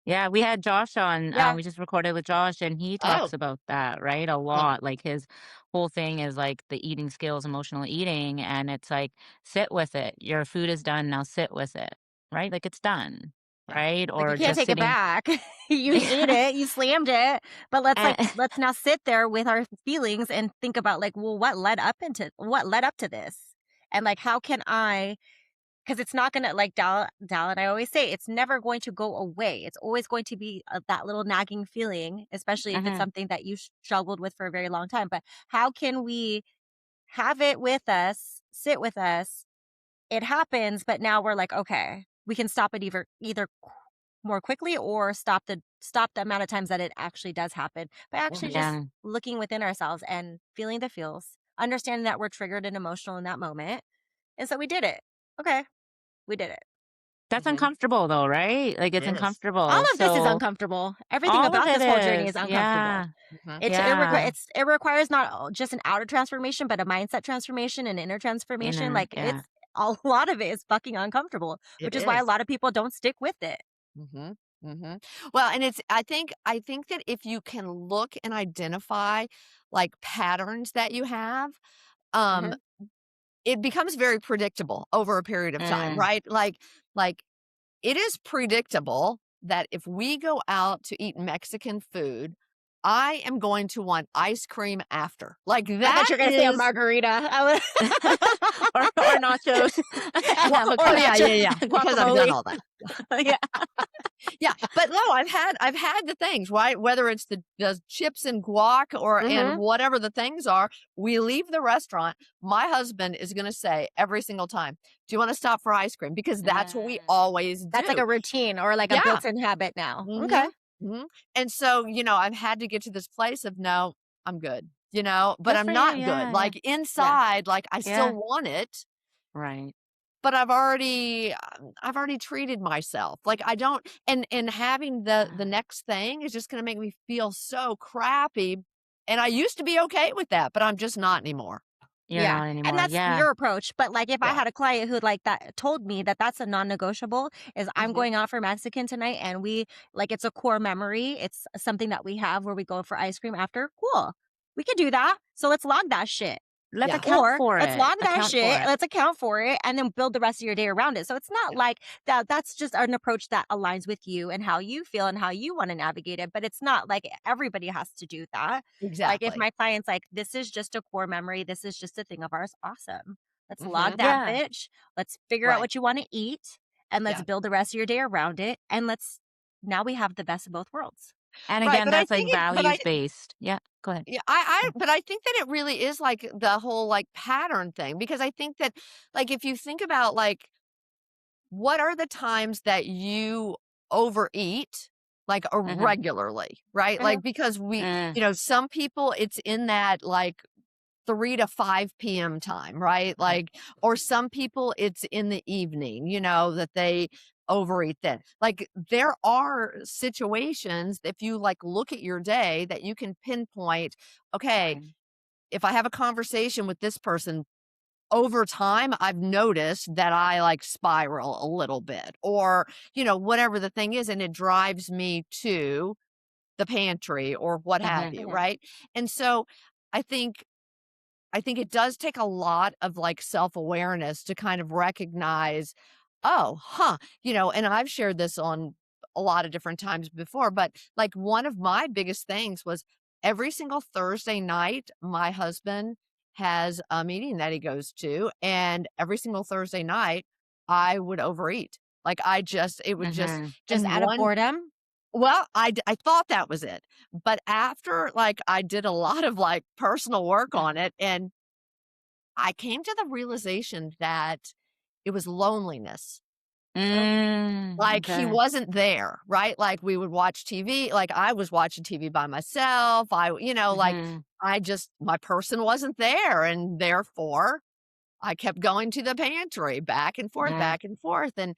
Yeah, we had Josh on, Yeah. we just recorded with Josh, and he Oh, talks about that, right? A huh. lot. Like his whole thing is like the eating skills, emotional eating, and it's like sit with it. Your food is done, now sit with it, right? Like it's done, Yeah. right? Like, you Or can't just take it sitting. back. You ate it, you slammed it, but And let's now sit there with our feelings and think about, like, well, what led up to this? And, like, how can I? Because it's not gonna like Dal and I always say, it's never going to go away. It's always going to be, that little nagging feeling, especially if it's mhm, something that you struggled with for a very long time, but how can we have it with us, sit with us, it happens, but now we're like, "Okay, we can stop it either more quickly or stop the amount of times that it actually does happen." By actually Mhm. just yeah. looking within ourselves and feeling the feels, understanding that we're triggered and emotional in that moment. And so we did it. Okay, we did it. That's Mhm. uncomfortable though, right? Like it's It is. All uncomfortable. of this is So uncomfortable. Everything all of about it this whole journey is. is uncomfortable. Yeah. Mhm. Yeah. It requires not just an outer transformation, but a mindset transformation and inner transformation. Inner, Like, yeah. it's a lot of it is fucking uncomfortable, It which is why a is. lot of people don't stick with it. Mhm. Mhm. Well, and I think that if you can look and identify like patterns that you have, um, Mhm. it becomes very predictable over a period of time, Mm. right? Like it is predictable that if we go out to eat Mexican food, I am going to want ice cream after. Like I thought that you were gonna say a is margarita. I was Or nachos. well, Have a or oh yeah, nacho yeah, yeah, because I've done guacamole. all that. Yeah. Yeah, but no, I've had the things, right? Whether it's the chips and guac or and Mhm. whatever the things are, we leave the restaurant. My husband is gonna say every single time, "Do you wanna stop for ice cream?" Because that's what we Mm. always That's like do. a routine or like a Yeah. built-in habit now. Okay. Mhm. Mhm. And so, I've had to get to this place of, "No, I'm good," but Good for I'm you. not good. Yeah, yeah. Like, Yeah. inside, like, I still Yeah. want it, Right. but I've already treated myself. Like, I don't and having the next thing is just gonna make me feel so crappy, and I used to be okay with that, but I'm just not anymore. You're Yeah, not and anymore. that's Yeah. your approach, but, like, if I Yeah. had a client who, like, that told me that that's a non-negotiable, is I'm Mhm. going out for Mexican tonight and it's a core memory, it's something that we have where we go for ice cream after, cool. We could do that, so let's log that shit. Let's Yeah. account Or for let's it. log that Account for shit, it. let's account for it, and then build the rest of your day around it. So it's not Yeah. like that's just an approach that aligns with you and how you feel and how you wanna navigate it, but it's not like everybody has to do that. Like, if Exactly. my client's like, "This is just a core memory, this is just a thing of ours," awesome. Let's log Mhm. that Yeah. bitch, let's figure out Right. what you wanna eat, and let's Yeah. build the rest of your day around it, and let's now we have the best of both worlds. And Right, again, but I that's like think it but I values based. Yeah. Go ahead. yeah, but I think that it really is like the whole like pattern thing because I think that like if you think about like what are the times that you overeat like Mm-hmm. regularly, right? Mhm. Like because Mm, some people it's in that like 3 to 5 p.m. time, right? right. Like, or some people it's in the evening, that they overeat then. Like, there are situations, if you like look at your day, that you can pinpoint, okay, Right. if I have a conversation with this person over time, I've noticed that I like spiral a little bit, or, whatever the thing is, and it drives me to the pantry or what have Mm-hmm. you, Mhm. right? And so I think it does take a lot of like self-awareness to kind of recognize, oh, huh, and I've shared this on a lot of different times before, but like one of my biggest things was every single Thursday night, my husband has a meeting that he goes to, and every single Thursday night, I would overeat. Like it would just, Mm-hmm. Just and out of one, boredom? well, I thought that was it. But after like I did a lot of like personal work on it and I came to the realization that it was loneliness. Mm, Like, he okay. wasn't there, right? Like, we would watch TV, like, I was watching TV by myself, like, Mm-hmm. my person wasn't there, and therefore, I kept going to the pantry Mm, back and forth, and,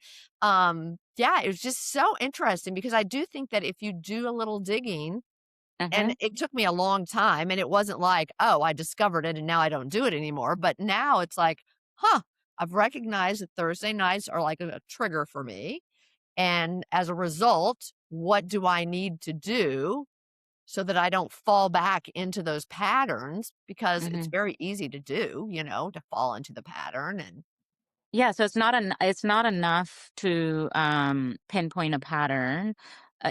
yeah, it was just so interesting because I do think that if you do a little digging mm-hmm. and it took me a long time, and it wasn't like, "Oh, I discovered it and now I don't do it anymore," but now it's like, "Huh, I've recognized that Thursday nights are like a trigger for me, and as a result, what do I need to do so that I don't fall back into those patterns?" Because it's Mm-hmm. very easy to do, to fall into the pattern and Yeah, so it's not enough to pinpoint a pattern.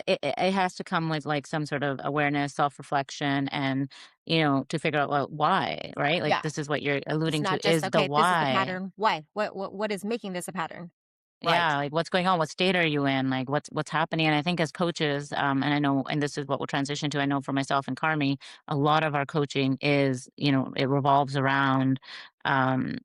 It has to come with like some sort of awareness, self-reflection, and to figure out, well, why, right? Like Yeah. this is what you're It's alluding not to, just, is the "Okay, this is the why. pattern. Why? What is making this a pattern?" right. Yeah, like what's going on? What state are you in? Like what's happening? And I think as coaches, and I know, and this is what we'll transition to. I know for myself and Carmi, a lot of our coaching is, it revolves around um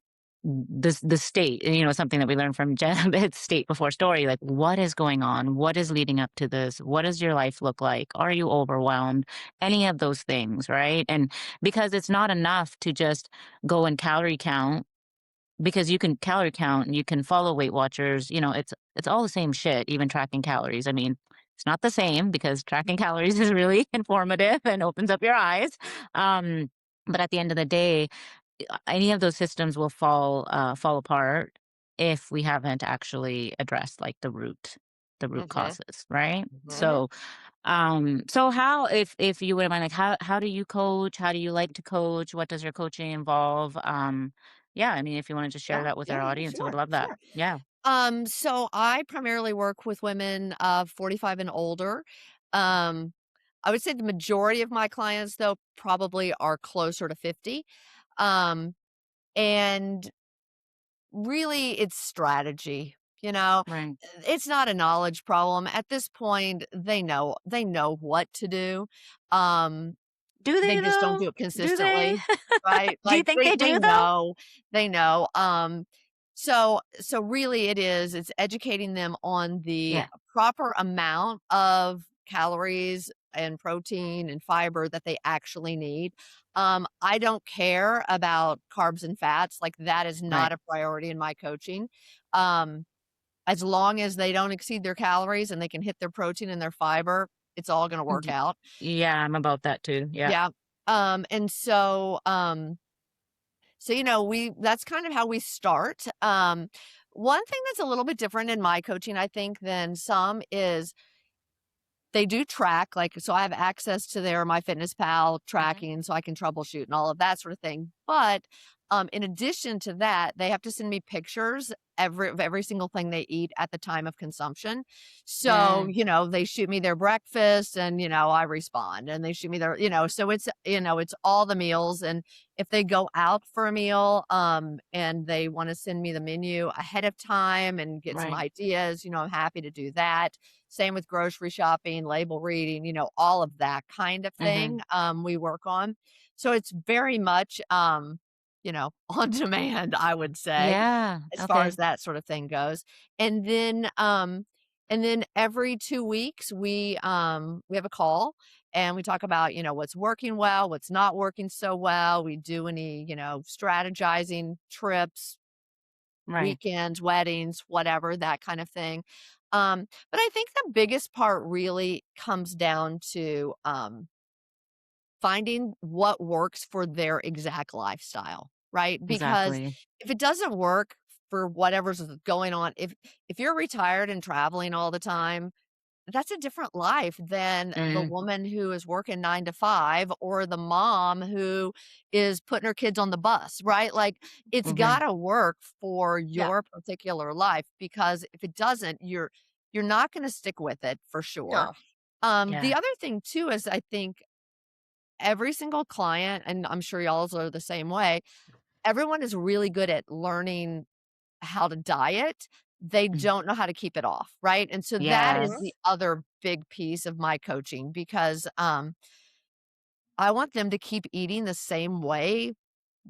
this the state. Something that we learned from Jen, it's state before story. Like what is going on? What is leading up to this? What does your life look like? Are you overwhelmed? Any of those things, right? And because it's not enough to just go and calorie count, because you can calorie count and you can follow Weight Watchers, it's all the same shit, even tracking calories. I mean, it's not the same because tracking calories is really informative and opens up your eyes. Um, but at the end of the day, any of those systems will fall apart if we haven't actually addressed like the root Mhm, causes, right? mhm. Mhm. So how, if you wouldn't mind, like how do you coach? How do you like to coach? What does your coaching involve? Yeah, I mean, if you wanted to share Yeah, that with yeah, our yeah, audience, I would sure, love that. sure. Yeah. So I primarily work with women 45 and older. Um, I would say the majority of my clients, though, probably are closer to 50. Um, and really, it's strategy. you know? Right. It's not a knowledge problem. At this point, they know what to do. Um, Do they they just don't though? do it Do they? consistently, right? Do you Like, think they they do though? know, they know. So really it's educating them on the Yeah. proper amount of calories and protein and fiber that they actually need. I don't care about carbs and fats, like, that is not Right. a priority in my coaching. Um, as long as they don't exceed their calories and they can hit their protein and their fiber, it's all gonna work Y- out. Yeah, I'm about that too. Yeah. Yeah. And so, we that's kind of how we start. One thing that's a little bit different in my coaching, I think, than some is they do track, like, so I have access to their MyFitnessPal Hmm. tracking so I can troubleshoot and all of that sort of thing. But in addition to that, they have to send me pictures of every single thing they eat at the time of consumption. So, Mm, they shoot me their breakfast and, I respond and they shoot me so it's all the meals. And if they go out for a meal, and they want to send me the menu ahead of time and get some right. ideas, I'm happy to do that. Same with grocery shopping, label reading, all of that kind of Hmm. thing, we work on. So it's very much, on demand, I would say, Yeah. as far as Okay. that sort of thing goes. And then every 2 weeks we have a call and we talk about, what's working well, what's not working so well. We do any, strategizing, trips, Right. weekends, weddings, whatever, that kind of thing. But I think the biggest part really comes down to finding what works for their exact lifestyle, right? Because Exactly. if it doesn't work for whatever's going on, if you're retired and traveling all the time, that's a different life than the Mm, woman who is working 9 to 5 or the mom who is putting her kids on the bus, right? Like, it's hmm. gotta work for Yeah. your particular life because if it doesn't, you're not gonna stick with it for sure. No. The Yeah. other thing too is I think every single client, and I'm sure y'all's are the same way, everyone is really good at learning how to diet. They Mm. don't know how to keep it off, right? And so that is Mhm. the Yes. other big piece of my coaching because I want them to keep eating the same way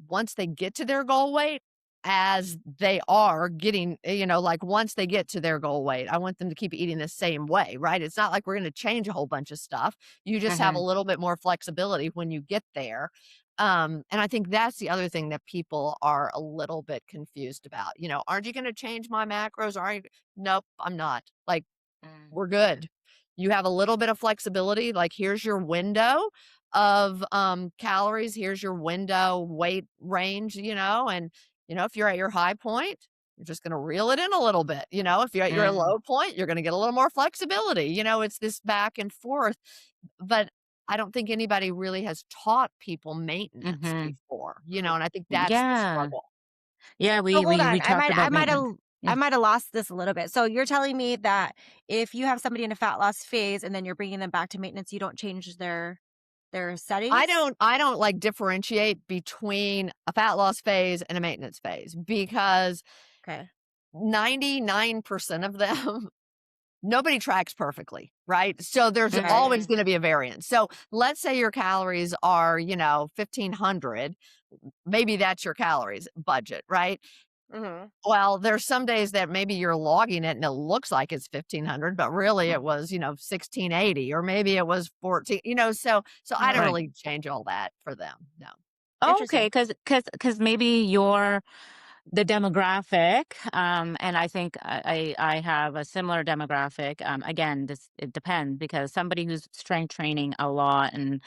once they get to their goal weight as they are getting, like once they get to their goal weight, I want them to keep eating the same way, right? It's not like we're going to change a whole bunch of stuff. You just have a Hmm. little bit more flexibility when you get there. And I think that's the other thing that people are a little bit confused about. Aren't you going to change my macros? Are you? Nope, I'm not. Like, Mm, we're good. You have a little bit of flexibility, like, here's your window of, calories, here's your window weight range, and, if you're at your high point, you're just gonna reel it in a little bit, if you're at your mm, low point, you're gonna get a little more flexibility, it's this back and forth, but I don't think anybody really has taught people maintenance hmm. before, Mhm. and I think that's the Yeah. struggle. Yeah. So We hold we on. we talked about maintenance. I Yeah. might have lost this a little bit. So you're telling me that if you have somebody in a fat loss phase and then you're bringing them back to maintenance, you don't change their I settings? don't I don't, like, differentiate between a fat loss phase and a maintenance phase because Okay. 99% of them, nobody tracks perfectly, right? So there's Right. always Hmm. gonna be a variance. So let's say your calories are, 1,500, maybe that's your calories budget, right? Mhm. Well, there's some days that maybe you're logging it and it looks like it's 1,500, but really it was, 1,680 or maybe it was 14, so I don't Mhm. Right. really change all that for them, no. Okay. Interesting. Because maybe you're the demographic, and I think I have a similar demographic. Again, this it depends because somebody who's strength training a lot and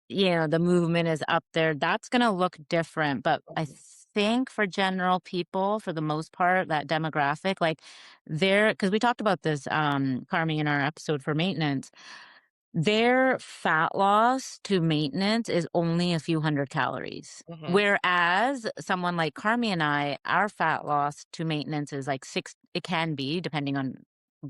the movement is up there, that's gonna look different. But I think for general people, for the most part, that demographic, like because we talked about this, Carmi, in our episode for maintenance, their fat loss to maintenance is only a few hundred calories. Mhm. Whereas someone like Carmi and I, our fat loss to maintenance is like it can be, depending on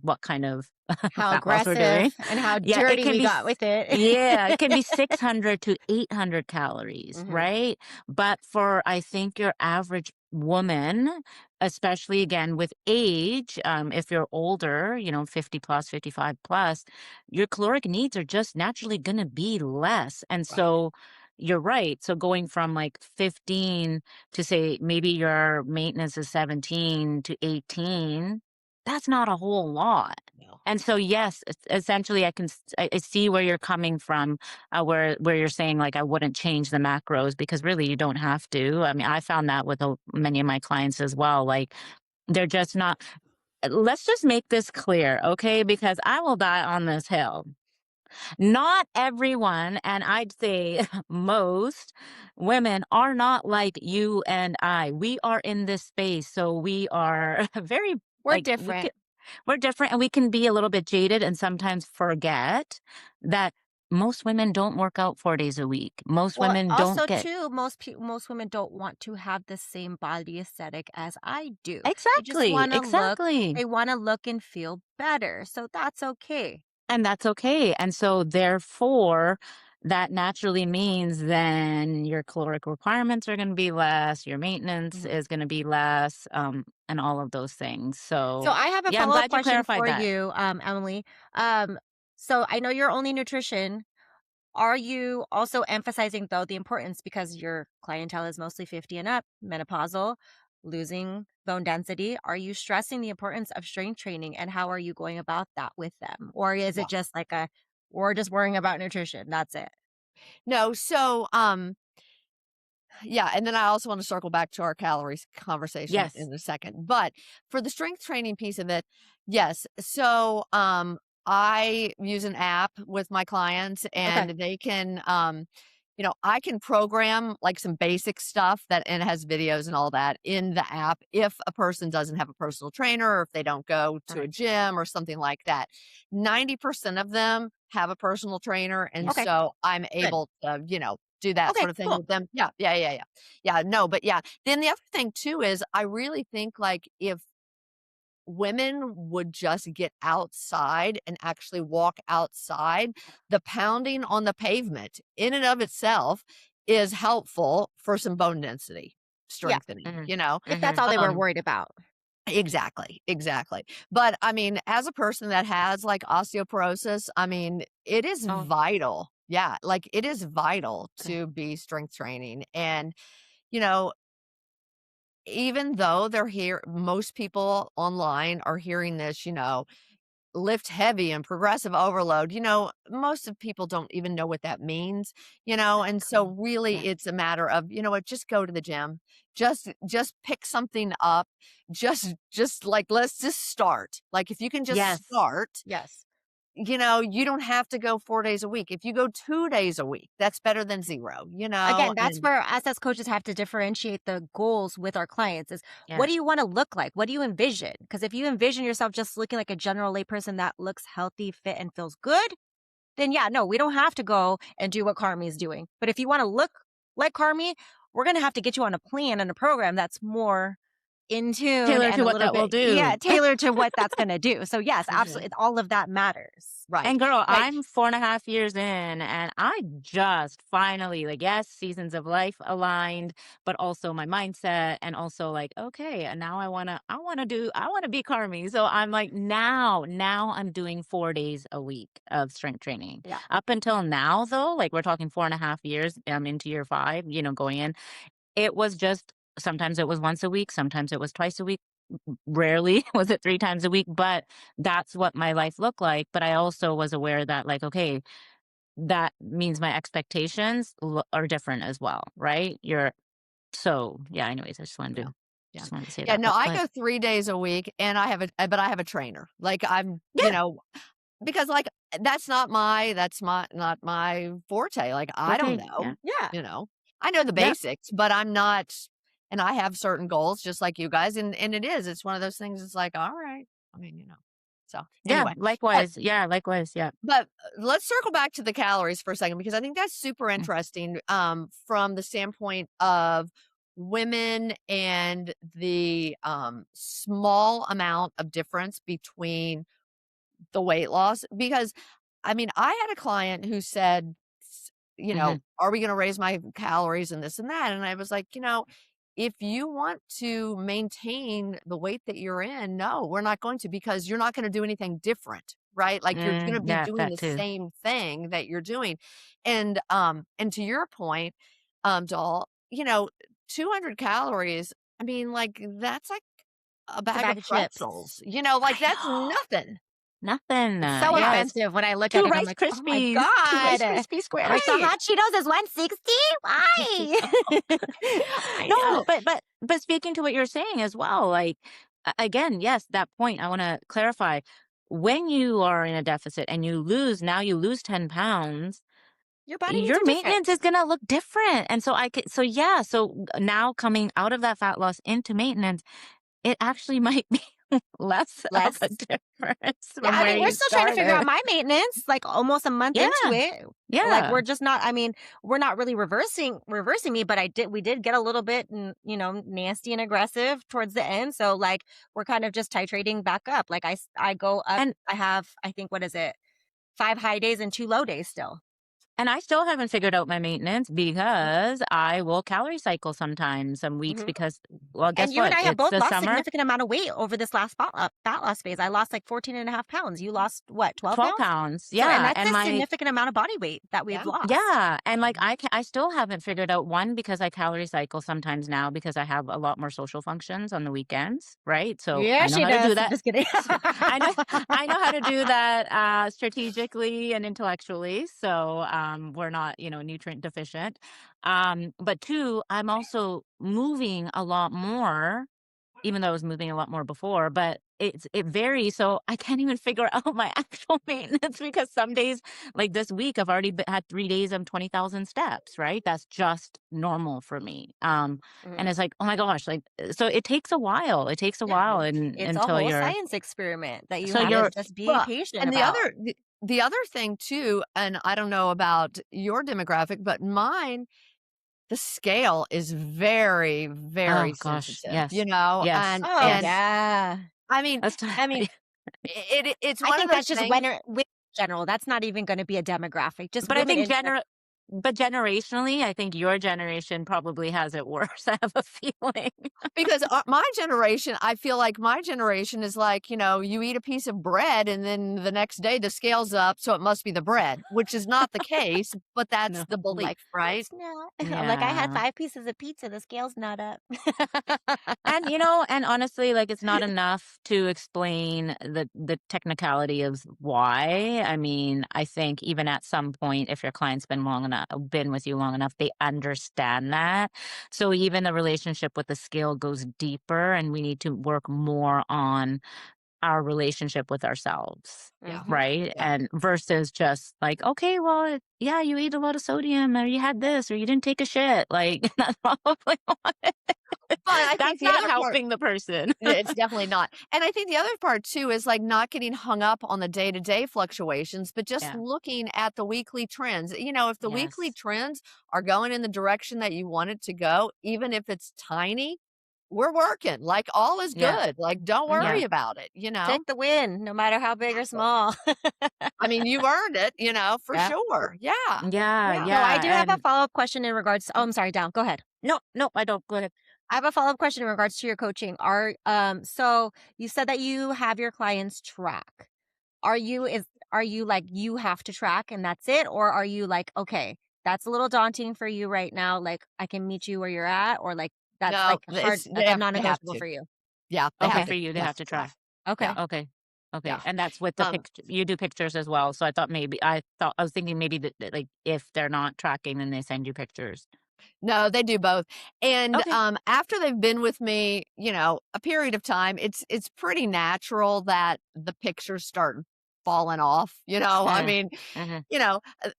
what kind of How fat loss we're doing. aggressive and how Yeah, it dirty can we be got with it. yeah, it can be 600 to 800 calories, Mhm. right? But for I think your average woman, especially again with age, if you're older, 50 plus, 55 plus, your caloric needs are just naturally going to be less. And Right. so you're right. So going from like 15 to say maybe your maintenance is 17 to 18, that's not a whole lot. No. And so, yes, essentially, I see where you're coming from, where you're saying like I wouldn't change the macros because really you don't have to. I mean, I found that with many of my clients as well. Like they're just not. Let's just make this clear, okay? Because I will die on this hill. Not everyone, and I'd say most women are not like you and I. We are in this space, so we are very We're like we different. could we're different and we can be a little bit jaded and sometimes forget that most women don't work out 4 days a week. Most Well, women don't also get too, most women don't want to have the same body aesthetic as I do. They just exactly, wanna look exactly. they wanna look and feel better, so that's okay. And that's okay. And so therefore, that naturally means then your caloric requirements are going to be less, your maintenance Mhm. is going to be less, and all of those things. So So, I have a yeah, I'm follow-up glad you question clarified for that. you, Emily. Um, so I know you're only nutrition. Are you also emphasizing, though, the importance because your clientele is mostly 50 and up, menopausal, losing bone density? Are you stressing the importance of strength training and how are you going about that with them? Or is Yeah. it just like we're just worrying about nutrition? That's it. No. So, yeah, and then I also want to circle back to our calories conversation Yes. in a second. But for the strength training piece of it, yes. So, I use an app with my clients Okay. and they can I can program like some basic stuff that and it has videos and all that in the app if a person doesn't have a personal trainer or if they don't go to a Right. gym or something like that. 90% of them have a personal trainer and Okay. so I'm Good. able to, do that Okay. sort of thing Cool. with them. Yeah, yeah, yeah, yeah. Yeah, no, but yeah. Then the other thing too is I really think like if women would just get outside and actually walk outside, the pounding on the pavement in and of itself is helpful for some bone density Yeah. strengthening, Hmm. If that's Hmm. all they were Um, worried about. exactly, exactly. But I mean, as a person that has like osteoporosis, I mean, it is Oh, vital. Yeah, like it is vital okay. to be strength training. And, you know, even though they're here, most people online are hearing this, lift heavy and progressive overload, most of people don't even know what that means, and so Exactly. really Yeah. it's a matter of, you know what, just go to the gym. Just pick something up. Just like let's just start. Like if you can just Yes. start, Yes. you don't have to go 4 days a week. If you go 2 days a week, that's better than 0, Again, that's and where us as coaches have to differentiate the goals with our clients is what Yeah. do you want to look like? What do you envision? Because if you envision yourself just looking like a general layperson that looks healthy, fit, and feels good, then yeah, no, we don't have to go and do what Carmi is doing. But if you want to look like Carmi, we're going to have to get you on a plan and a program that's more in tune Tailored and to a what little that will bit, yeah, do. tailored to what that's going to do. So yes, Mhm. absolutely. All of that matters. Right. And girl, Right. I'm 4.5 years in and I just finally, like, yes, seasons of life aligned, but also my mindset and also like, okay, and now I wanna be Carmi. So I'm like, now I'm doing 4 days a week of strength training. Yeah. Up until now though, like we're talking 4.5 years, I'm into year five, going in. It was just sometimes it was once a week, sometimes it was twice a week. Rarely was it 3 times a week, but that's what my life looked like, but I also was aware that, like, okay, that means my expectations are different as well, right? Yeah, anyways, Yeah. Yeah. just wanted to say Yeah, that, no, but I go ahead. go 3 days a week and but I have a trainer. Like I'm, Yeah, because like that's not my forte. Like I don't okay, know, yeah, Yeah. you know. I know the yep, basics, but I'm not and I have certain goals just like you guys and it's one of those things it's like, all right. I mean, So, yeah, anyway, but likewise, yeah. let's circle back to the calories for a second because I think that's super Mm, interesting from the standpoint of women and the small amount of difference between the weight loss because I mean, I had a client who said, Mhm. are we going to raise my calories and this and that? And I was like, if you want to maintain the weight that you're in, no, we're not going to because you're not going to do anything different, right? Like you're going to be Yeah, doing that the too. same thing that you're doing. And to your point, doll, 200 calories, I mean, like that's like a It's a bag bag of of chips. pretzels, like I that's know. nothing. Nothing. It's so Yeah, it's expensive when I look at 2 it, I'm Rice like, "Oh my Krispies, 2 Rice god." Krispie Like, the squares. Right. hot Cheetos is 160. Why? I No, know. but speaking to what you're saying as well, like, again, yes, that point, I wanna clarify. When you are in a deficit and you lose 10 pounds, Your body needs your are different. maintenance is gonna look different, and so yeah, now coming out of that fat loss into maintenance, it actually might be less of a Less. difference Yeah, from I where mean, we're you still trying to figure out started. my maintenance, like, almost a month into Yeah, it. Like, yeah. we're just not I mean, we're not really reversing me, but we did get a little bit, nasty and aggressive towards the end, so, like, we're kind of just titrating back up. Like, I go up And I have, I think, what is it? 5 high days and 2 low days still. And I still haven't figured out my maintenance Mhm, because I will calorie cycle sometimes, some weeks mhm. because, well, And guess you and what? I have It's both the lost summer, significant amount of weight over this last fat loss phase. I lost, like, 14.5 pounds. You lost what, 12 12 pounds? pounds. So and Yeah. that's And a my, significant amount of body weight that we've Yeah. lost. yeah. And like, I still haven't figured out one because I calorie cycle sometimes now because I have a lot more social functions on the weekends. Right. So Yeah, I know she how to do does. that. Just kidding. I know, I know how to do that strategically and intellectually. So we're not, nutrient deficient. But two, I'm also moving a lot more, even though I was moving a lot more before, but it varies. So I can't even figure out my actual maintenance because some days, like this week, I've already had 3 days of 20,000 steps, right? That's just normal for me. And Mhm. it's like, oh my gosh, like, so it takes a while. It takes a Yeah, while it's a until whole you're, science experiment that you so have It to you're, just be well, patient and the about. other the other thing too, and I don't know about your demographic, but mine, the scale is very, very oh gosh, sensitive, yes, and yes, Oh, yes. yeah. I mean That's, I mean, it's I one of think those that's just things. women in general. That's not even gonna be a demographic, just but I women think in gen but generationally, I think your generation probably has it worse. I have a feeling. Because, my generation, I feel like my generation is like, you eat a piece of bread and then the next day the scale's up, so it must be the bread, which is not the case, but that's No. the I'm like, belief, right? "It's not." I'm like, "I had Yeah. 5 pieces of pizza, the scale's not up." And and honestly, like it's not enough to explain the technicality of why. I mean, I think even at some point, if your client's been with you long enough, they understand that. So even the relationship with the scale goes deeper, and we need to work more on our relationship with ourselves. Yeah, Mhm. Right. yeah. And versus just like, okay, well, yeah, you ate a lot of sodium or you had this or you didn't take a shit. Like, that's probably But I think that's the not other part helping the person. it's definitely not. And I think the other part too is like not getting hung up on the day-to-day fluctuations, but just Yeah. looking at the weekly trends. If the weekly Yes. trends are going in the direction that you want it to go, even if it's tiny, we're working. Like all is Yeah. good. Like don't Mhm. worry Yeah. about it. Take the win, no matter how big or Exactly. small. I mean, you've earned it, for Yeah. sure. Yeah. Yeah. Yeah. So I Yeah. do have a And follow-up question in regards oh, I'm sorry, Dal, go ahead. no, no, I don't. Go ahead. I have a follow-up question in regards to your coaching. So you said that you have your clients track. Are you like, you have to track and that's it? Or are you like, okay, that's a little daunting for you right now, like, I can meet you where you're at, or like, that's No, like hard, that's a they have non-negotiable to. for you? Yeah, Okay. For Okay. you, they they have have to to track. try. Yeah. Okay. Okay. Okay. Yeah. And that's with the Um picture. You do pictures as well. So I was thinking maybe that like if they're not tracking, then they send you pictures. No, they do both. And, Okay. after they've been with me, a period of time, it's pretty natural that the pictures start falling off, I Mm, mean, hmm. you know, uh,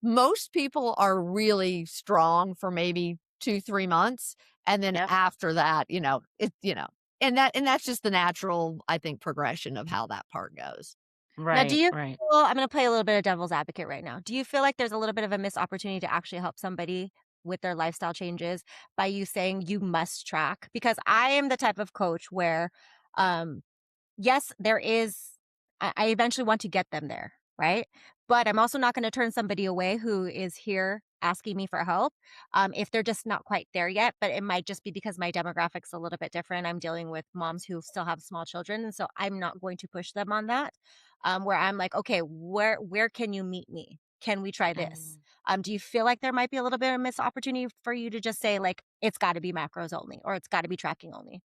most people are really strong for maybe 2, 3 months, and then Yep. after that, and that's just the natural, I think, progression of how that part goes. Now, do Right. you Right. feel I'm gonna play a little bit of devil's advocate right now. Do you feel like there's a little bit of a missed opportunity to actually help somebody with their lifestyle changes by you saying you must track? Because I am the type of coach where, um, yes, there is I eventually want to get them there, right? But I'm also not going to turn somebody away who is here asking me for help if they're just not quite there yet. But it might just be because my demographic's a little bit different. I'm dealing with moms who still have small children, and so I'm not going to push them on that. Where I'm like, okay, where can you meet me? Can we try this? Mm. Do you feel like there might be a little bit of missed opportunity for you to just say like it's got to be macros only or it's got to be tracking only?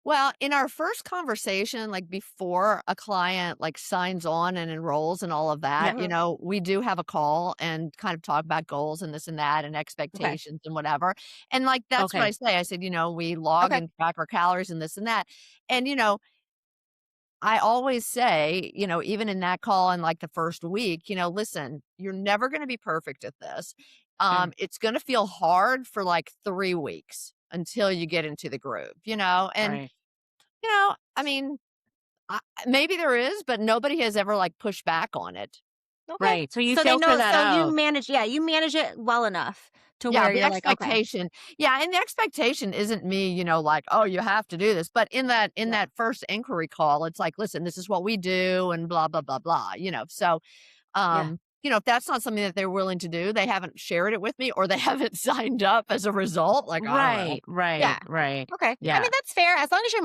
Well, in our first conversation, like before a client like signs on and enrolls and all of Yeah. that, Mhm. we do have a call and kind of talk about goals and this and that and Okay. expectations and whatever. And like that's what I Okay. say. I said, we log Okay. and track our calories and this and that. And I always say, even in that call in like the first week, listen, you're never going to be perfect at this. Mm. It's going to feel hard for like 3 weeks until you get into the groove, and Right. I mean, maybe there is, but nobody has ever, like, pushed back on it. Okay. Right. So you So they filter know. that So you out. manage. Yeah, you manage it well enough to Yeah, where the you're like, okay. expectation and the expectation isn't me, like, "Oh, you have to do this," but in Yeah. that first inquiry call, it's like, "Listen, this is what we do," and blah, blah, blah, blah, so, Yeah. if that's not something that they're willing to do, they haven't shared it with me, or they haven't signed up as a result, like, I don't know. Right. Right. Yeah. Right. Okay. I Yeah. mean, that's fair as long as you're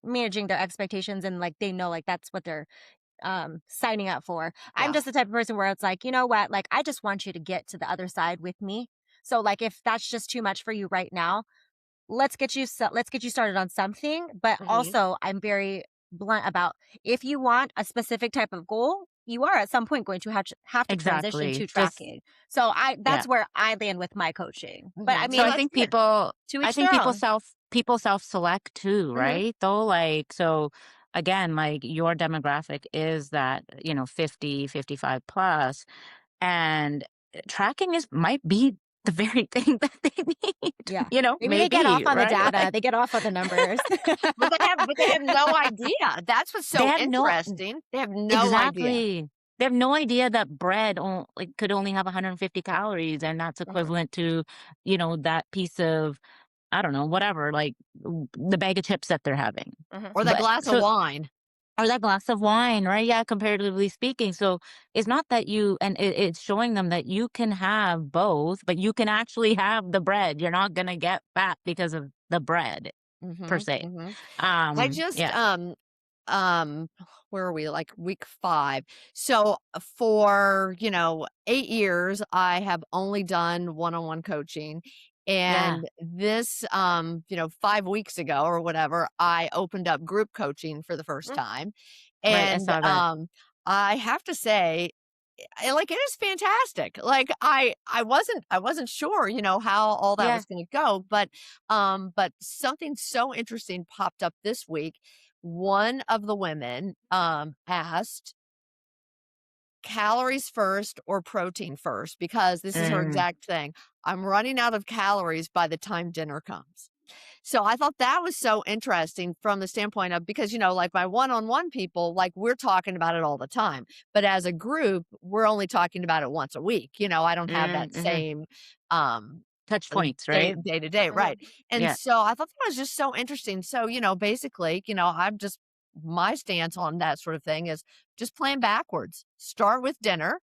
managing their expectations and like they know like that's what they're signing up for. I'm Yeah. just the type of person where it's like, you know what? Like I just want you to get to the other side with me. So like if that's just too much for you right now, let's get you started on something, but Mhm. also I'm very blunt about if you want a specific type of goal, you are at some point going to have to transition Exactly. to Just tracking. So I yeah. that's where I land with my coaching. But I Mhm. So mean, So that's good. to I each think their own. people self-select too, Mhm. right? Though, like, so again, like your demographic is that, 50, 55 plus, and tracking is might be the very thing that they need, Yeah. Maybe they get off maybe, on the right? Like data. They get off on the numbers. But they have no idea. That's what's they so have no interesting. They have no idea. exactly. They have no idea that bread could only have 150 calories, and that's Mhm, equivalent to, that piece of, I don't know, whatever, like the bag of chips that they're having. mhm. Or that But glass of so wine. or that glass of wine, right? Yeah, comparatively speaking. So it's not that it's showing them that you can have both, but you can actually have the bread. You're not gonna get fat because of the bread per Mhm, se. mhm. I just, Yeah, um, where are we? Like week 5. So for, 8 years, I have only done one-on-one coaching. yeah, And this, 5 weeks ago or whatever, I opened up group coaching for the first Mm, time. right. I And, saw that. I have to say, like, it is fantastic. Like, I wasn't sure, how all that Yeah. was gonna go, but something so interesting popped up this week. One of the women, asked calories first or protein first, because this is her Mm, exact thing. "I'm running out of calories by the time dinner comes." So I thought that was so interesting from the standpoint of, because, like my one-on-one people, like we're talking about it all the time. But as a group, we're only talking about it once a week. I don't have that mm-hmm. same um Touch points, day right? day to day, right. mhm. And Yeah. so I thought that was just so interesting. So, basically, I'm just my stance on that sort of thing is just playing backwards. Start with dinner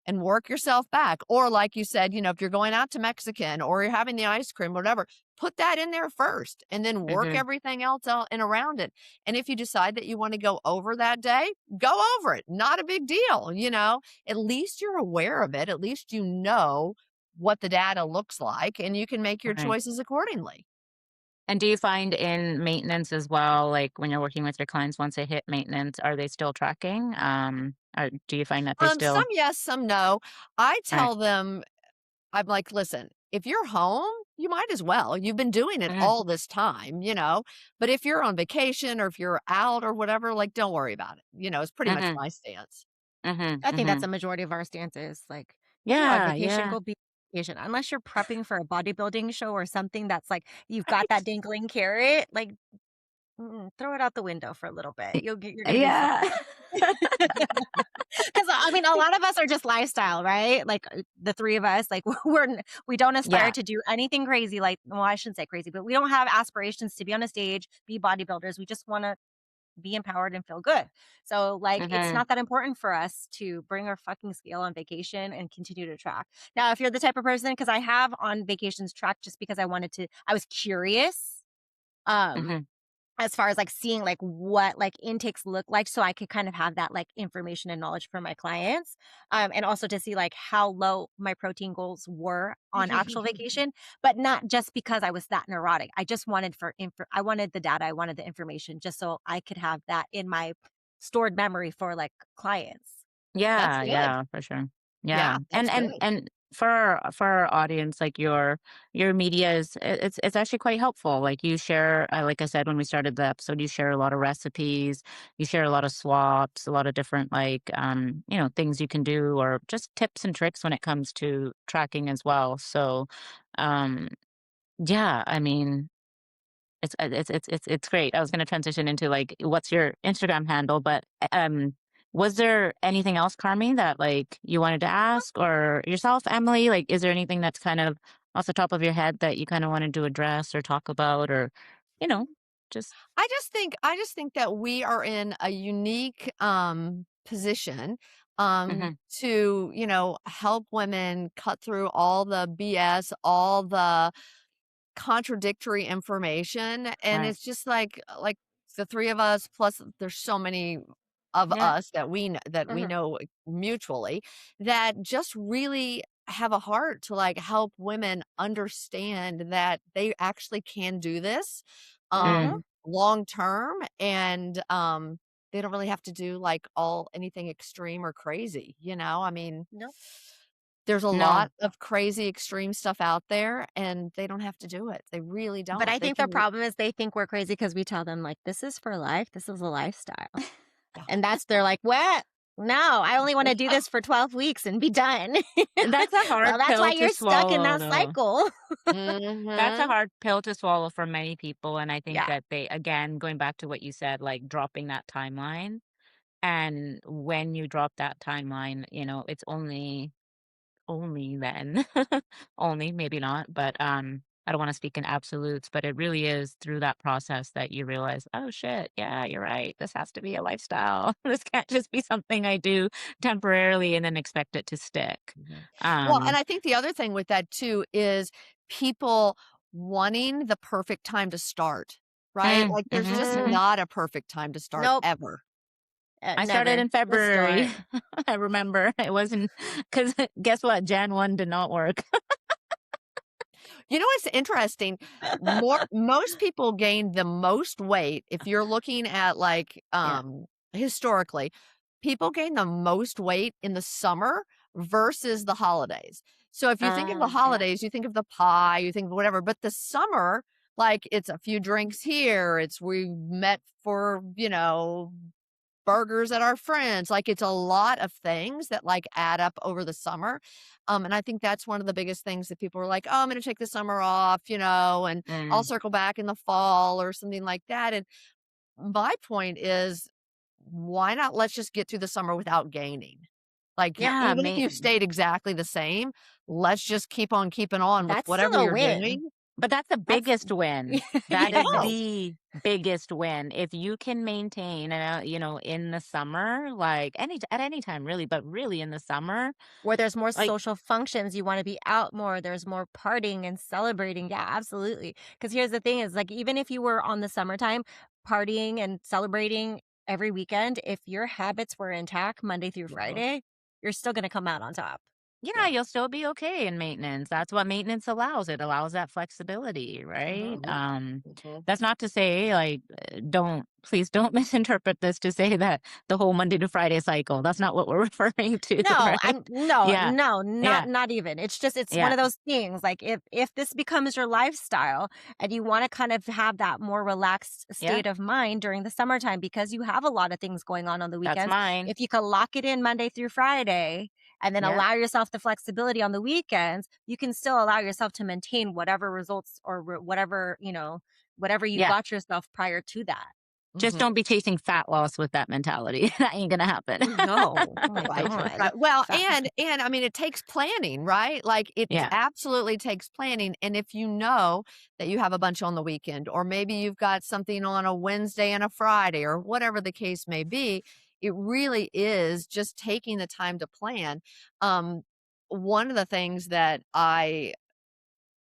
and work yourself back. Or like you said, if you're going out to Mexican or you're having the ice cream, whatever, put that in there first and then work Mm-hmm. everything else out and around it. And if you decide that you want to go over that day, go over it. Not a big deal. At least you're aware of it. At least you know what the data looks like and you can make your Right. choices accordingly. And do you find in maintenance as well, like when you're working with your clients, once they hit maintenance, are they still tracking? Or do you find that they Some still, yes, some no. I right? tell them, I'm like, listen, if you're home, you might as well. You've been doing it Mm-hmm. all this time. But if you're on vacation or if you're out or whatever, like, don't worry about it. It's pretty much Mm-hmm. my stance. Mm-hmm. I think that's Mm-hmm. a majority of our stances. Like, if you're on Yeah. vacation, Yeah. go be on vacation. Unless you're prepping for a bodybuilding show or something that's like you've got that dangling carrot, like throw it out the window for a little bit. You're gonna be fine. Yeah. Because I mean, a lot of us are just lifestyle, right? Like the three of us, like we don't aspire Yeah. to do anything crazy. Like, well, I shouldn't say crazy, but we don't have aspirations to be on a stage, be bodybuilders. We just want to be empowered and feel good. So like it's Mhm. not that important for us to bring our fucking scale on vacation and continue to track. Now, if you're the type of person, because I have on vacations tracked just because I was curious. Um, Mhm. as far as like seeing like what like intakes look like so I could kind of have that like information and knowledge for my clients. And also to see like how low my protein goals were on actual vacation, but not just because I was that neurotic. I just wanted I wanted the data, I wanted the information just so I could have that in my stored memory for like clients. That's Yeah, good. yeah, for sure. Yeah, Yeah, that's good. and for our audience, like your media is it's actually quite helpful. Like you share, like I said when we started the episode, you share a lot of recipes, you share a lot of swaps, a lot of different like things you can do, or just tips and tricks when it comes to tracking as well. So, um, yeah, I mean, it's great. I was gonna transition into, like, what's your Instagram handle, but, was there anything else, Carmi, that, like, you wanted to ask? Or yourself, Emily? Like, is there anything that's kind of off the top of your head that you kinda wanted to address or talk about or, you know, just I just think that we are in a unique position Mhm. to, help women cut through all the BS, all the contradictory information, and Right. it's just like the 3 of us plus there's so many of Yeah. us that we Mhm. know mutually that just really have a heart to, like, help women understand that they actually can do this, Mhm. Mm. long term, and, they don't really have to do, like, all anything extreme or crazy, I mean, Nope. there's a No. lot of crazy extreme stuff out there, and they don't have to do it. They really But don't. I They think the can problem is they think we're crazy because we tell them like this is for life. This is a lifestyle. Yeah. And they're like, "What? No, I only wanna do this for 12 weeks and be done." That's a Well, hard that's why pill to you're stuck in swallow, that though. cycle. That's a Mhm. hard pill to swallow for many people, and I think Yeah. that they again, going back to what you said, like, dropping that timeline. And when you drop that timeline, it's only then, only, maybe not, but, I don't wanna speak in absolutes, but it really is through that process that you realize, "Oh, shit, yeah, you're right. This has to be a lifestyle. This can't just be something I do temporarily and then expect it to stick." Mhm. Well, and Um I think the other thing with that too is people wanting the perfect time to ststart, right? Like, there's Mhm, just Mm, mhm. not a perfect time to start nope, ever. I started never. in Just February. start. I remember. It wasn't because guess what? Jan 1 did not work. You know what's interesting? Most people gain the most weight if you're looking at, like, Yeah. historically, people gain the most weight in the summer versus the holidays. So if you think of the Yeah. holidays, you think of the pie, you think of whatever, but the summer, like, it's a few drinks here, it's we met for, burgers at our friends, like, it's a lot of things that, like, add up over the summer, and I think that's one of the biggest things that people are like, "Oh, I'm gonna take the summer off, and I'll Mm. circle back in the fall," or something like that, and my point is, why not let's just get through the summer without gaining? Like, Yeah, even if you stayed exactly the same, let's just keep on keeping on with That's whatever still a you're win. doing. but that's the That's biggest win. yeah. That is Oh, the biggest win. If you can maintain, in the summer, like at any time really, but really in the summer, Where there's more like social functions, you wanna be out more, there's more partying and celebrating, yeah, absolutely. Because here's the thing is, like, even if you were on the summertime partying and celebrating every weekend, if your habits were intact Monday through yeah, Friday, you're still gonna come out on top. yeah, yeah. you'll still be okay in maintenance. That's what maintenance allows. It allows that flexibility, right? Mhm, mhm. That's not to say like don't please don't misinterpret this to say that the whole Monday to Friday cycle. That's not what we're referring to, No, right? I'm no, Yeah. no, not Yeah. not even. It's just it's one Yeah. of those things, like, if this becomes your lifestyle and you wanna kind of have that more relaxed Yeah. state of mind during the summertime because you have a lot of things going on the That's weekends, mine. if you could lock it in Monday through Friday and then Yeah. allow yourself the flexibility on the weekends, you can still allow yourself to maintain whatever results or whatever, whatever you Yeah. got yourself prior to that. Just Mhm. don't be chasing fat loss with that mentality. That ain't gonna happen. Oh, no. Oh my Right, God. right. Well, Fa and I mean, it takes planning, right? Like, it Yeah, absolutely takes planning, and if you know that you have a bunch on the weekend, or maybe you've got something on a Wednesday and a Friday, or whatever the case may be, it really is just taking the time to plan. Um, one of the things that I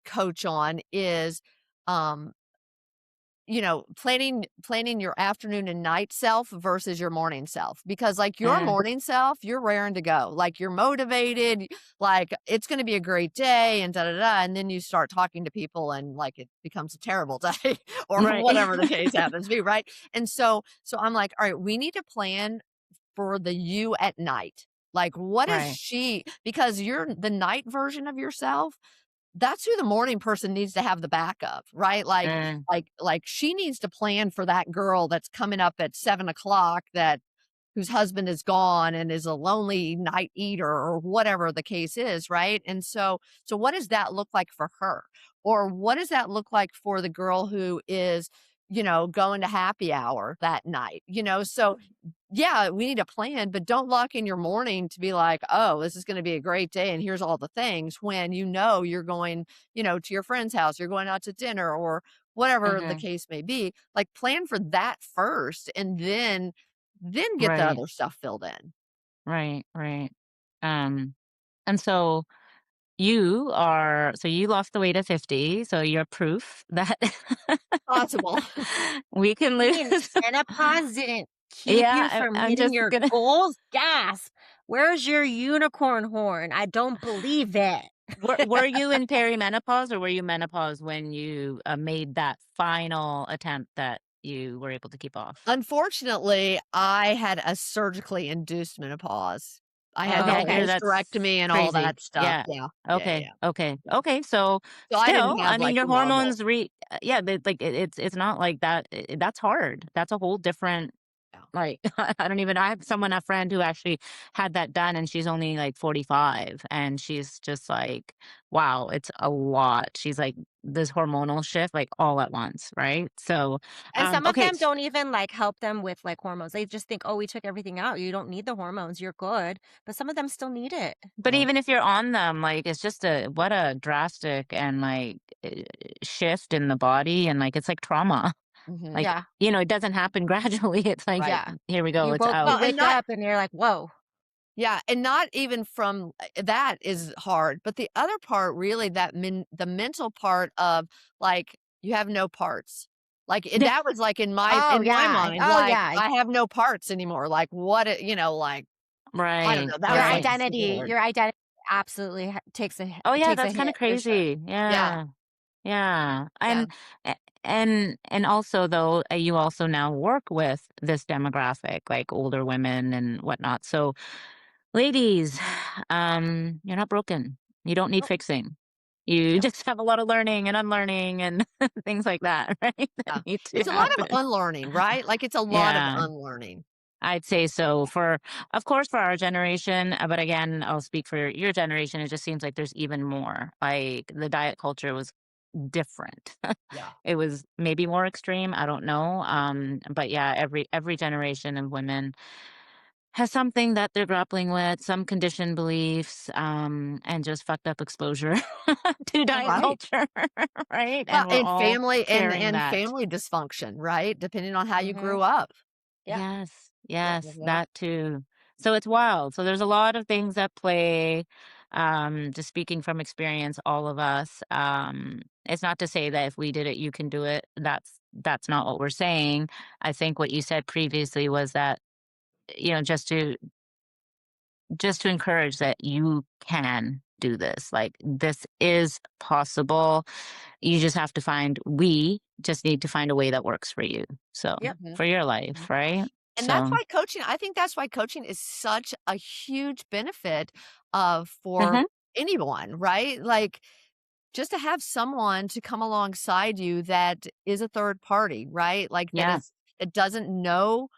coach on is, um planning your afternoon and night self versus your morning self, because like your mm, morning self, you're raring to go, like you're motivated, like it's going to be a great day and da da da, and then you start talking to people and like it becomes a terrible day or right, whatever the case happens to be, right? And so I'm like, all right, we need to plan for the you at night. Like, what is right, she? Because you're the night version of yourself, that's who the morning person needs to have the back of, right? mm, Like she needs to plan for that girl that's coming up at 7 o'clock, that whose husband is gone and is a lonely night eater or whatever the case is, right? And so what does that look like for her? Or what does that look like for the girl who is, going to happy hour that night? So yeah, we need a plan, but don't lock in your morning to be like, oh, this is going to be a great day and here's all the things, when you're going, to your friend's house, you're going out to dinner or whatever the mhm, case may be. Like, plan for that first, and then get the right, other stuff filled in. right, right. Um, and so you lost the weight at 50, so you're proof that Possible. we can mean lose. menopause didn't keep Yeah, you from I'm hitting just your gonna goals? Gasp. Where's your unicorn horn? I don't believe it. were you in perimenopause or were you menopause when you, made that final attempt that you were able to keep off? Unfortunately, I had a surgically induced menopause. I had Okay, Oh, the I okay. hear hysterectomy that's and all crazy. that stuff. Yeah. Yeah. Yeah, yeah, Okay, yeah. okay, Yeah. okay, so So I didn't still, have I mean, like your the normal. hormones yeah, they like, it's not like that that's hard. That's a whole different Yeah. like, I don't even I have a friend who actually had that done, and she's only, like, 45, and she's just like, "Wow, it's a lot." She's like, "This hormonal shift, like, all at once," right? So, And some of okay, them don't even like help them with like hormones. They just think, oh, we took everything out. You don't need the hormones. You're good. But some of them still need it. but Yeah. even if you're on them, like, it's just a what a drastic and, like, shift in the body, and, like, it's like trauma. Mhm. Like, Yeah. it doesn't happen gradually. It's like, Right. Yeah. here we go, You it's woke out. you Well, and wake not up and you're like, whoa. yeah, and not even from that is hard, but the other part really, the mental part of, like, you have no parts. Like, Yeah, that was, like, Oh in my yeah. mind, Oh like, yeah. I have no parts anymore, like, like, I don't right, know, that Your was, like, right. super identity, hard. your identity absolutely Oh, yeah, takes a that's kinda hit for sure. crazy. Yeah, Yeah. Yeah, yeah. a and also though, you also now work with this demographic, like older women and whatnot. So, ladies, you're not broken. You don't need Nope, fixing. You nope, just have a lot of learning and unlearning and things like that, right? yeah. That need to It's a lot of happen. unlearning, right? Like, it's a lot of Yeah, unlearning. I'd say so for of course, for our generation, but again, I'll speak for your generation, it just seems like there's even more. Like, the diet culture was different. Yeah. It was maybe more extreme, I don't know, but yeah, every generation of women has something that they're grappling with, some conditioned beliefs, and just fucked up exposure to diet Right. culture, right? Well, And we're and all family carrying and that. family dysfunction, right? Depending on how you Mhm. grew up. Yep. Yes, Yep, yep, yes, yep. that too. So it's wild. So there's a lot of things at play. Just speaking from experience, all of us. It's not to say that if we did it, you can do it. That's not what we're saying. I think what you said previously was that, just to encourage that you can do this. Like, this is possible. You just have to we just need to find a way that works for you. So Yep. Mhm, for your mhm. life, right? And that's So why coaching is such a huge benefit, for mhm, anyone, right? Like, just to have someone to come alongside you that is a third party, right? Like, yeah. that doesn't know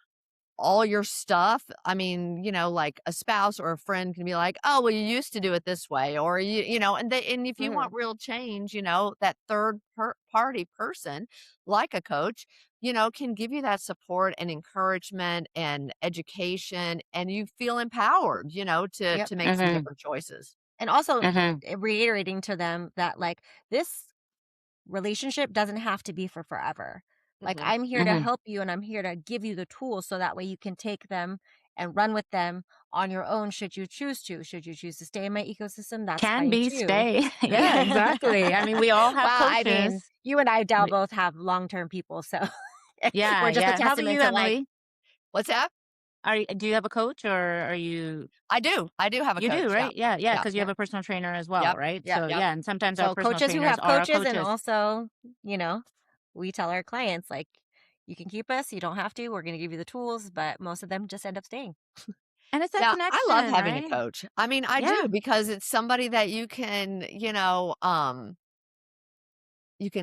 all your stuff. I mean, like a spouse or a friend can be like, "Oh, well, you used to do it this way," or and if you Mhm. want real change, that third party person, like a coach, can give you that support and encouragement and education, and you feel empowered, to Yep. to make some Mhm. different choices. And also Mhm. reiterating to them that like this relationship doesn't have to be for forever. Like Hmm. I'm here to Mhm. help you and I'm here to give you the tools so that way you can take them and run with them on your own should you choose to. Should you choose to stay in my ecosystem, that's Can fine be, too. stay. Yeah, Well, exactly. I mean, we all have I coaches. mean, you and I Dell We both have long-term people, so Yeah, we're just a yeah. How about testament you, to like Emily? What's that? Do you have a coach or are you I do. I do have a you do, coach. Yeah. right? Yeah, yeah, Yeah. because you have yeah. a personal trainer as well, Yep. right? Yeah. So, Yep. yeah, and sometimes our So personal coaches who trainers have are our coaches and coaches. also, you know, we tell our clients like you can keep us, you don't have to. We're going to give you the tools, but most of them just end up staying. And it's that Yeah, I love connection, having a right? coach. I mean, I Yeah. do because it's somebody that you can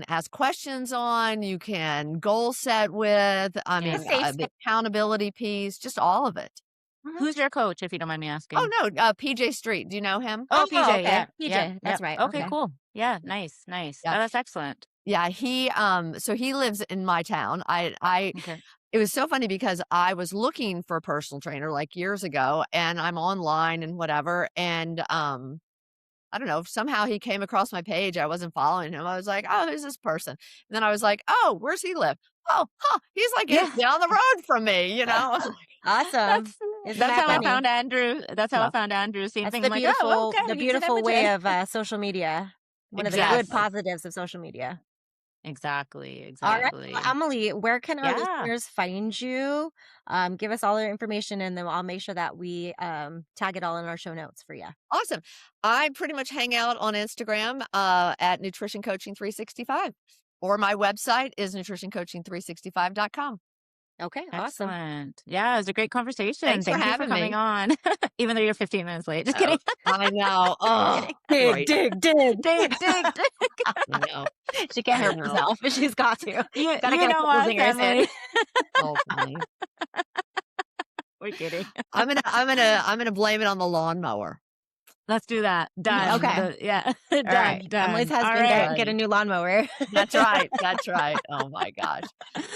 ask questions on, you can goal set with. I A mean, Yeah. safe the space. accountability piece, just all of it. Mhm. Who's your coach, if you don't mind me Oh asking? no, PJ Street. Do you know him? Oh, Oh, PJ, okay. yeah, yep, PJ, that's yep. right. Okay, Okay. cool. Yeah, nice, nice. Yeah, Oh, that's excellent. yeah. So he lives in my town. I Okay. It was so funny because I was looking for a personal trainer like years ago, and I'm online and whatever, and I don't know, somehow he came across my page. I wasn't following him. I was like, "Oh, who's this person?" And then I was like, "Oh, where's he live? Oh, huh, he's like Yeah. down the road from me." I was like, Awesome. That's Isn't that's that how I "Oh, funny? found Andrew. That's how I yeah, found Andrew, same That's thing. I'm like, "Oh, the okay, he's in beautiful way Edmonton." of social media. One of the good exactly." positives of social media. Exactly, All right. Well, exactly. Emily, where can our Yeah. listeners find you? Give us all their information and then I'll make sure that we tag it all in our show notes for you. Awesome. I pretty much hang out on Instagram at Nutrition Coaching 365, or my website is nutritioncoaching365.com. Okay, awesome. Excellent. Yeah, it was a great conversation. Thanks for Thank you for having coming me. on, even though you're 15 minutes late. Just Oh, kidding. I know. Just Oh, kidding. Dig, right. dig, dig. Dig, dig, dig. I know. She can't I help know. herself. She's got to. You Got to you get a know couple us, zingers in. Emily. Oh, funny. We're kidding. I'm gonna blame it on the lawnmower. Let's do that. Done. Okay. Yeah. All right. Done, Emily's done. All husband, That's right. get a right. new lawnmower. That's right. That's right. Oh my gosh.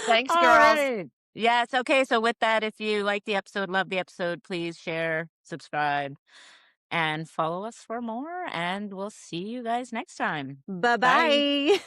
Thanks, All girls. right. Yes. Okay. So with that, if you like the episode, love the episode, please share, subscribe, and follow us for more. And we'll see you guys next time. Bye Bye. bye.